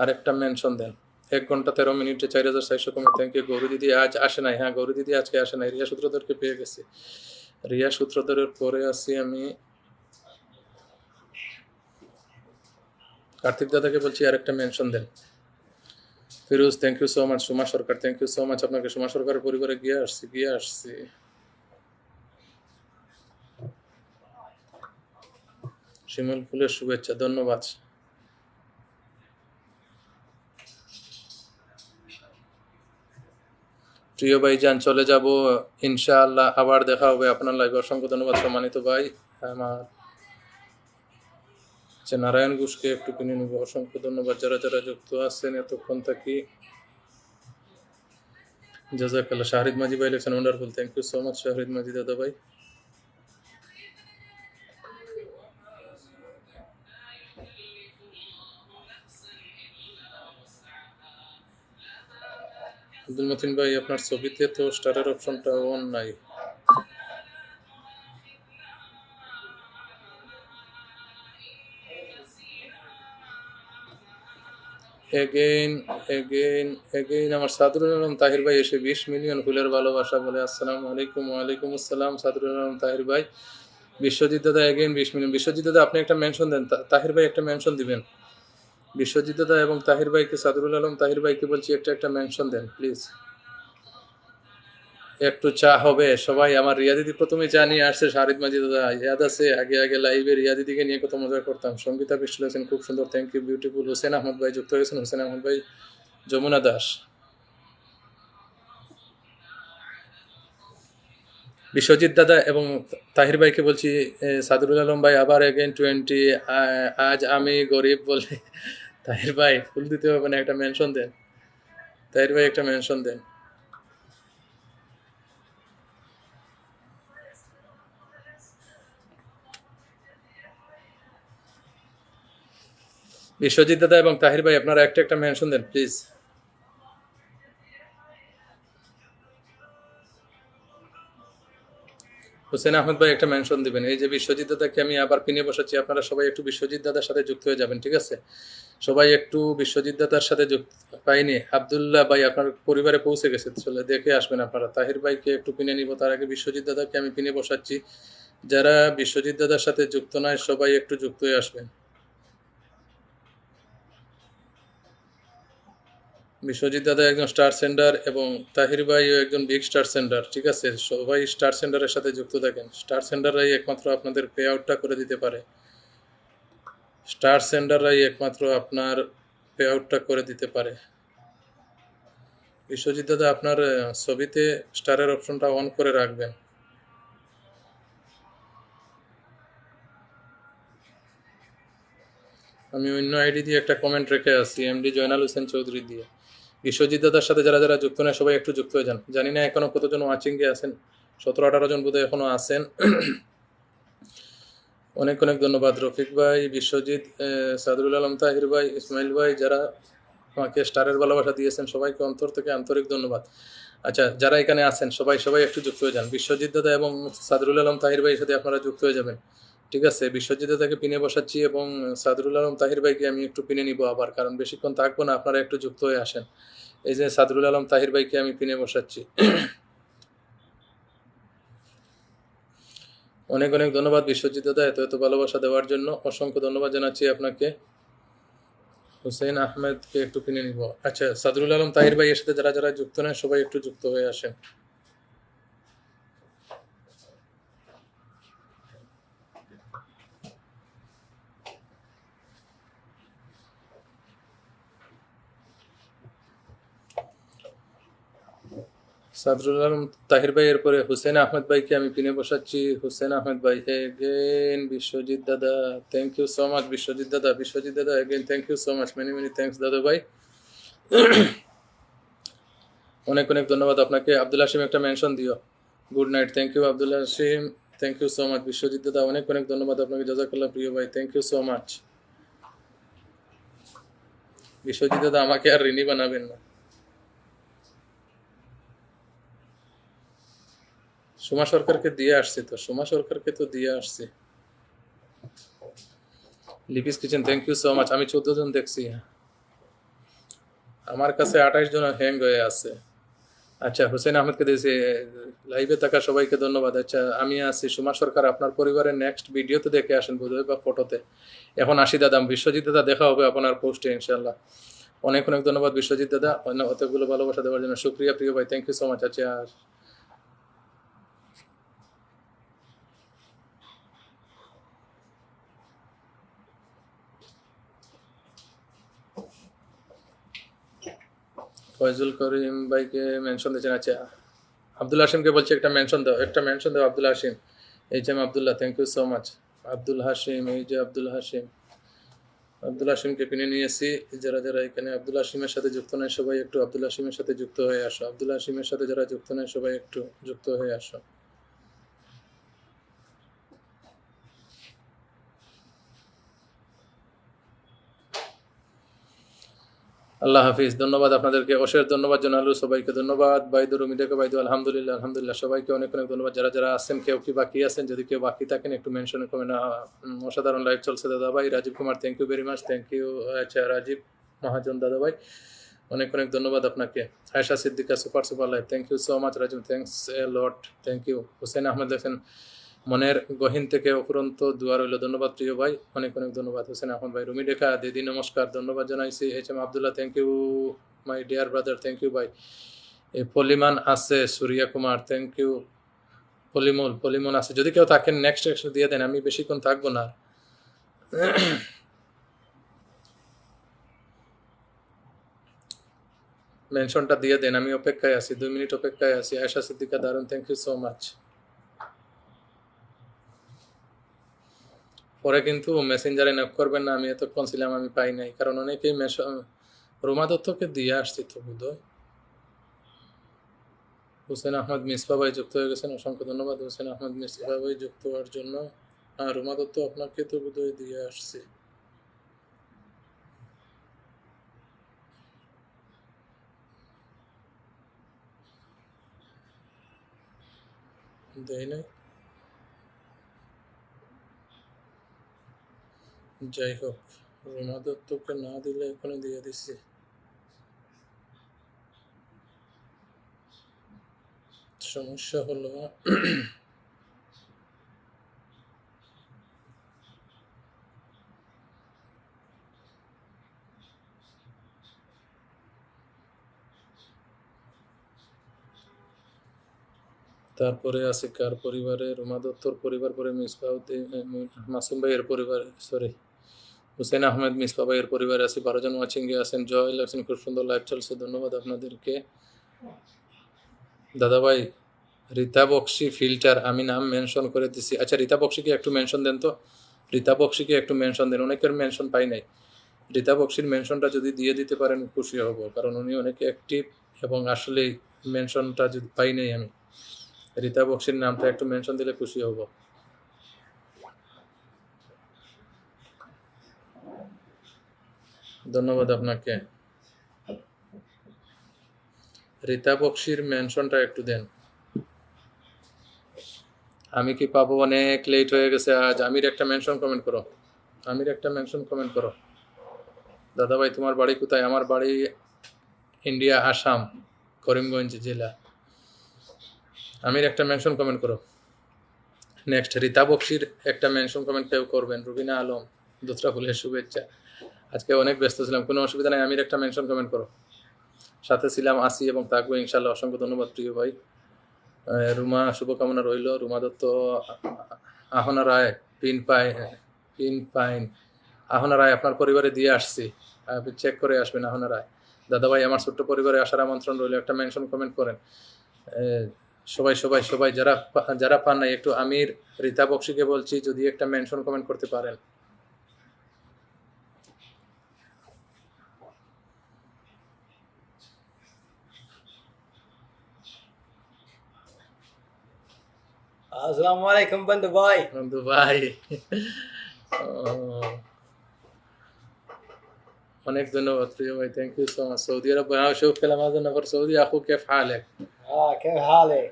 আরেকটা মেনশন দেন। 1 ঘন্টা 13 মিনিটে 4400 কমে, থ্যাংক ইউ। গৌরী দিদি আজ আসে নাই। হ্যাঁ, গৌরী দিদি আজকে আসে নাই। রিয়া সূত্রধরকে পেয়ে গেছি। রিয়া সূত্রধরের পরে আছি আমি। কার্তিক দাদাকে বলছি আরেকটা মেনশন দেন। Firoz, thank you so much. Suma Sarkar, thank you so much আপনাকে। সুমা সরকারের পরিবারে গিয়ে আসছি। শিমুল ফুলের শুভেচ্ছা, ধন্যবাদ। প্রিয় ভাইজান, চলে যাব ইনশাআল্লাহ, আবার দেখা হবে আপনার লাইভে। অসংখ্য ধন্যবাদ সম্মানিত ভাই আমার। আচ্ছা, নারায়ণ ঘোষকে একটু কিনে নেব। অসংখ্য ধন্যবাদ যারা যারা যুক্ত আছেন এতক্ষণ থাকি। জাজাকাল্লাহ। শাহরিদ মাঝি ভাই লেখছেন wonderful, thank you so much Shahrid Majhi দাদা ভাই। আব্দুল মতিন ভাই, আপনার ছবিতে তো স্টারের অপশনটা অন নাই। এগেইন আমার সাদরুল আলম তাহির ভাই এসে 20 মিলিয়ন ফুলের ভালোবাসা বলে। আসসালামু আলাইকুম। ওয়ালাইকুম আসসালাম সাদরুল আলম তাহির ভাই। বিশ্বজিৎ দাদা এগেইন 20 মিলিয়ন। বিশ্বজিৎ দাদা আপনি একটা মেনশন দেন, তাহির ভাই একটা মেনশন দিবেন। বিশ্বজিৎ দাদা এবং তাহির ভাইকে, সাদরুল আলম তাহির ভাইকে বলছি একটা মেনশন দেন প্লিজ। একটু চা হবে সবাই। আমার রিয়া দিদি প্রথমে চা নিয়ে আসছে। শাহরিদ মাঝি দাদা ইয়াদ আছে, আগে আগে লাইভে রিয়া দিদিকে নিয়ে কত মজা করতাম। সঙ্গীতা পিস্টল আছেন, খুব সুন্দর, thank you beautiful. Hossain Ahmad ভাই যুক্ত হয়েছেন। হোসেন আহমদ ভাই, যমুনা দাস। বিশ্বজিৎ দাদা এবং তাহির ভাইকে বলছি, সাদরুল আলম ভাই আবার এগেইন 20। আজ আমি গরিব বলে। তাহির ভাই ফুল দিতে হবে না, একটা মেনশন দেন। তাহির ভাই একটা মেনশন দেন। বিশ্বজিৎ দাদা এবং তাহির ভাই আপনারা একটা একটা মেনশন দেন প্লিজ। হুসেন আহমেদ ভাই একটা মেনশন দিবেন। এই যে বিশ্বজিৎ দাদাকে আমি আবার পিনে বসাচ্ছি, আপনারা সবাই একটু বিশ্বজিৎ দাদার সাথে যুক্ত হয়ে যাবেন, ঠিক আছে? সবাই একটু বিশ্বজিৎ দাদার সাথে যুক্ত। পাইনি আবদুল্লাহ ভাই আপনার পরিবারে পৌঁছে গেছে, চলে দেখে আসবেন আপনারা। তাহির ভাইকে একটু পিনে নিব, তার আগে বিশ্বজিৎ দাদাকে আমি পিনে বসাচ্ছি। যারা বিশ্বজিৎ দাদার সাথে যুক্ত নয় সবাই একটু যুক্ত হয়ে আসবেন। বিশ্বজিৎ দাদা একজন স্টার সেন্ডার এবং তাহির ভাইও একজন বিগ স্টার সেন্ডার, ঠিক আছে? সবাই স্টার সেন্ডারের সাথে যুক্ত থাকেন। স্টার সেন্ডাররাই একমাত্র আপনাদের পে আউটটা করে দিতে পারে। স্টার সেন্ডাররাই একমাত্র আপনার পে আউটটা করে দিতে পারে। বিশ্বজিৎ দাদা আপনার ছবিতে স্টারের অপশনটা অন করে রাখবেন। আমি অন্য আইডি দিয়ে একটা কমেন্ট রেখে আসছি, এমডি জয়নাল হোসেন চৌধুরী দিয়ে। বিশ্বজিৎ দাদার সাথে যারা যারা যুক্ত নয় সবাই একটু যুক্ত হয়ে যান। জানি না এখনো কতজন ওয়াচিংয়ে আছেন, 17-18 জন বোধহয় এখনো আছেন। অনেক অনেক ধন্যবাদ রফিক ভাই, বিশ্বজিৎ, সাদরুল আলম, তাহির ভাই, ইসমাইল ভাই, যারা আমাকে স্টারের ভালোবাসা দিয়েছেন সবাইকে অন্তর থেকে আন্তরিক ধন্যবাদ। আচ্ছা, যারা এখানে আছেন সবাই সবাই একটু যুক্ত হয়ে যান। বিশ্বজিৎ দাদা এবং সাদরুল আলম তাহির ভাইয়ের সাথে আপনারা যুক্ত হয়ে যাবেন, ঠিক আছে? বিশ্বজিৎ দাদাকে পিনে বসাচ্ছি এবং সাদরুল আলম তাহির ভাইকে আমি একটু পিনে নিব আবার, কারণ বেশিক্ষণ থাকবো না, আপনারা একটু যুক্ত হয়ে আসেন। এই যে সাদরুল আলম তাহির ভাইকে আমি পিনে বসাচ্ছি। অনেক অনেক ধন্যবাদ বিশ্বজিৎ দাদা, এত এত ভালোবাসা দেওয়ার জন্য অসংখ্য ধন্যবাদ জানাচ্ছি আপনাকে। হুসেন আহমেদকে একটু কিনে নিব। আচ্ছা, সাদরুল আলম তাহির ভাইয়ের সাথে যারা যারা যুক্ত নয় সবাই একটু যুক্ত হয়ে আসেন। সাদরুল আলম তাহির ভাই এরপরে হুসেন আহমেদ ভাইকে আমি পিনে বসাচ্ছি। হুসেন আহমেদ ভাই এগেন, বিশ্বজিৎ দাদা thank you so much. Biswajit দাদা, বিশ্বজিৎ দাদা again thank you so much, many many thanks দাদা ভাই। অনেক অনেক ধন্যবাদ আপনাকে। আব্দুল হাসিম একটা মেনশন দিও। Good night, thank you Abdul Hashim, thank you so much. Biswajit দাদা অনেক অনেক ধন্যবাদ আপনাকে, জাজাকাল্লাহ প্রিয় ভাই, thank you so much. Biswajit দাদা আমাকে আর ঋণী বানাবেন না। সুমা সরকারকে দিয়ে আসছি তো, সুমা সরকারকে তো দিয়ে আসছি। Lipi's kitchen thank you so much. আমি 14 জন দেখছি, আমার কাছে 28 জন হ্যাং হয়ে আছে। আচ্ছা, হুসেন আহমেদকে দিয়েছি। লাইভে থাকা সবাইকে ধন্যবাদ। আচ্ছা, আমি আছি। সুমা সরকার আপনার পরিবারের নেক্সট ভিডিওতে দেখে আসেন বোধহয়, বা ফটোতে। এখন আসি দাদা, বিশ্বজিৎ দাদা দেখা হবে আপনার পোস্টে ইনশাল্লাহ। অনেক অনেক ধন্যবাদ বিশ্বজিৎ দাদা, অতগুলো ভালোবাসা দেওয়ার জন্য শুক্রিয়া প্রিয় ভাই, থ্যাংক ইউ সো মাচ। আচ্ছা, ফয়জুল করিম ভাইকে মেনশন দিয়েছেন। আচ্ছা, আব্দুল হাসিমকে বলছি একটা মেনশন দাও, একটা মেনশন দাও আব্দুল হাসিম। এই যে Abdullah, thank you so much. Abdul Hashim, এই যে আব্দুল হাসিম, আব্দুল হাসিমকে কিনে নিয়েছি। যারা যারা এখানে আব্দুল হাসিমের সাথে যুক্ত নয় সবাই একটু আব্দুল হাসিমের সাথে যুক্ত হয়ে আসো। আব্দুল হাসিমের সাথে যারা যুক্ত নয় সবাই একটু যুক্ত হয়ে আসো। আল্লাহ হাফিজ, ধন্যবাদ আপনাদেরকে, অশেষ ধন্যবাদ জানালো সবাইকে। ধন্যবাদ বাইদু, রুমিদাকে বাইদু, আলহামদুলিল্লাহ আলহামদুলিল্লাহ, সবাইকে অনেক অনেক ধন্যবাদ। যারা যারা আছেন, কেউ কি বাকি আছেন, যদি কেউ বাকি থাকেন একটু মেনশন করেন। অসাধারণ লাইভ চলছে দাদা ভাই। Rajiv Kumar thank you very much, thank you. আচ্ছা, রাজীব মহাজন দাদা ভাই অনেক অনেক ধন্যবাদ আপনাকে। Ayesha Siddiqa super super live, thank you so much Rajiv, thanks a lot, thank you. Hussain Ahmed লেখেন মনের গহীন থেকে অফুরন্ত দুয়ার রইল, ধন্যবাদ প্রিয় ভাই, অনেক অনেক ধন্যবাদ হুসেন আহমদ ভাই। রুমি রেখা দিদি নমস্কার, ধন্যবাদ জানাইছি। H M Abdullah thank you my dear brother, thank you ভাই। এই পলিমান আছে, সূর্যা কুমার থ্যাংক ইউ। পলিমন আছে, যদি কেউ থাকেন নেক্সট দিয়ে দেন, আমি বেশিক্ষণ থাকবো না। মেনশনটা দিয়ে দেন, আমি অপেক্ষায় আছি, 2 মিনিট অপেক্ষায় আছি। আয়শা সিদ্দিকা দারুন, থ্যাংক ইউ সো মাচ। পরে কিন্তু মেসেঞ্জারে নক করবেন না, আমি এতক্ষণ ছিলাম আমি পাই নাই, কারণ অনেকেই রোমা দত্তকে দিয়ে আসছি তো বোধহয়। হুসেন আহমদ মিসবা ভাই যুক্ত হয়ে গেছেন, অসংখ্য ধন্যবাদ হুসেন আহমদ মিসবা ভাই যুক্ত হওয়ার জন্য। রোমা দত্ত আপনাকে তো বোধহয় দিয়ে আসছি। দেয় নাই। যাই হোক, রুমা দত্তকে না দিলে এখানে দিয়ে দিচ্ছি। সমস্যা হলো তারপরে আছে কার পরিবারে? রুমা দত্তর পরিবার, পরে মিসবাউদ্দিন, মাসুম ভাইয়ের পরিবার, সরি হুসেন আহমেদ, মিসবা ভাইয়ের পরিবারে আছে 12 জন ওয়াচিংয়ে আছেন। জয় আছেন, খুব সুন্দর লাইভ চলছে, ধন্যবাদ আপনাদেরকে। দাদাভাই রীতা বক্সি ফিল্টার, আমি নাম মেনশন করে দিছি। আচ্ছা, রীতা বক্সিকে একটু মেনশন দেন তো, রীতা বক্সিকে একটু মেনশন দেন, অনেকের মেনশন পাই নাই। রীতা বক্সির মেনশনটা যদি দিয়ে দিতে পারেন খুশি হব, কারণ উনি অনেক অ্যাক্টিভ এবং আসলেই মেনশনটা যদি পাই নাই আমি। রীতা বক্সির নামটা একটু মেনশন দিলে খুশি হব। ধন্যবাদ আপনাকে। রীতা বক্সির মেনশনটা একটু দেন। আমি কি পাবো? অনেক লেট হয়ে গেছে আজ। আমির একটা মেনশন কমেন্ট করো, আমির একটা মেনশন কমেন্ট করো। দাদাভাই তোমার বাড়ি কোথায়? আমার বাড়ি ইন্ডিয়া, আসাম, করিমগঞ্জ জেলা। আমির একটা মেনশন কমেন্ট করো। নেক্সট রীতা বক্সির একটা মেনশন কমেন্ট কেউ করবেন। রুবিনা আলম, দোসরা ফুলের শুভেচ্ছা। আজকে অনেক ব্যস্ত ছিলাম, কোনো অসুবিধা নেই। আমির একটা মেনশন কমেন্ট করো। সাথে ছিলাম আসি এবং থাকবো ইনশাল্লাহ। অসংখ্য ধন্যবাদ প্রিয় ভাই। রুমা, শুভকামনা রইল। রুমা দত্ত, আহনা রায়, পিন পাইন, আহনা রায় আপনার পরিবারে দিয়ে আসছি, আপনি চেক করে আসবেন। আহনা রায়, দাদাভাই আমার ছোট্ট পরিবারে আসার আমন্ত্রণ রইল। একটা মেনশন কমেন্ট করেন। সবাই সবাই সবাই যারা যারা পান নাই, একটু আমির, রীতা বক্সিকে বলছি যদি একটা মেনশন কমেন্ট করতে পারেন। আসসালামু আলাইকুম বন্ধু ভাই। বন্ধু ভাই, অনেক ধন্যবাদ প্রিয় ভাই, থ্যাংক ইউ সো মাচ। সৌদি আরব شوف كلام هذا النفر سعودي اخو كيف حالك؟ كيف حالك؟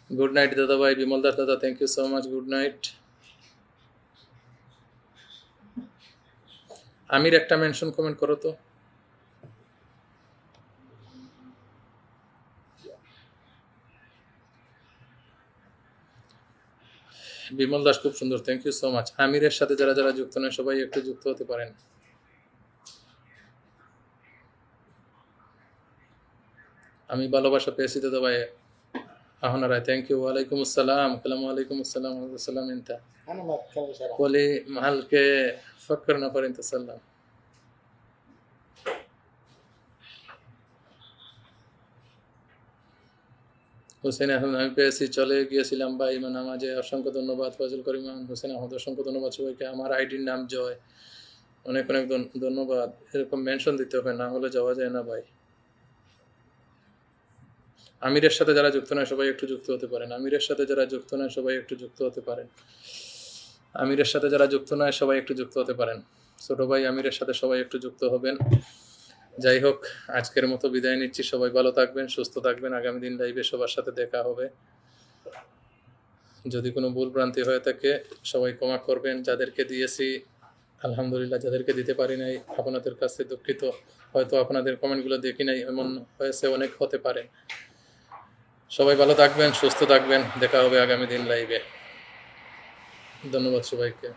গুড নাইট দাদা ভাই। বিমল দাস দাদা, thank you so much, good night. Amir একটা মেনশন কমেন্ট করো তো। বিমল দাস, খুব সুন্দর, থ্যাংক ইউ সো মাচ। আমিরের সাথে যারা যারা যুক্ত নয় সবাই একটু যুক্ত হতে পারেন। আমি ভালোবাসা পেয়েছি দাদা ভাই। আহনা রায়, থ্যাংক ইউ। ওয়ালাইকুম আসসালাম। কালাম আলাইকুম আসসালাম সালাম। انت انا ما اتكلم صراحه. قولي محل के فكر نفر انت سلام। হোসেন আহমেদ, আমি পেয়েছি, চলে গিয়েছিলাম ভাই নামাজে। অসংখ্য ধন্যবাদ। ফজল করিম হোসেন আহমদ, অসংখ্য ধন্যবাদ সবাইকে। আমার আইডির নাম জয়, অনেক অনেক ধন্যবাদ। এরকম মেনশন দিতে হবে, না হলে যাওয়া যায় না ভাই। আমিরের সাথে যারা যুক্ত নয় সবাই একটু যুক্ত হতে পারেন। আমিরের সাথে যারা যুক্ত নয় সবাই একটু যুক্ত হতে পারেন। আমিরের সাথে যারা যুক্ত নয় সবাই একটু যুক্ত হতে পারেন। ছোট ভাই আমিরের সাথে সবাই একটু যুক্ত হবেন। যাই হোক, আজকের মতো বিদায় নিচ্ছি। সবাই ভালো থাকবেন, সুস্থ থাকবেন। আগামী দিন লাইভে সবার সাথে দেখা হবে। যদি কোনো ভুল ভ্রান্তি হয়ে থাকে সবাই ক্ষমা করবেন। যাদেরকে দিয়েছি আলহামদুলিল্লাহ, যাদেরকে দিতে পারি নাই আপনাদের কাছে দুঃখিত। হয়তো আপনাদের কমেন্টগুলো দেখি নাই, এমন হয়েছে, অনেক হতে পারে। সবাই ভালো থাকবেন, সুস্থ থাকবেন। দেখা হবে আগামী দিন লাইভে। ধন্যবাদ সবাইকে।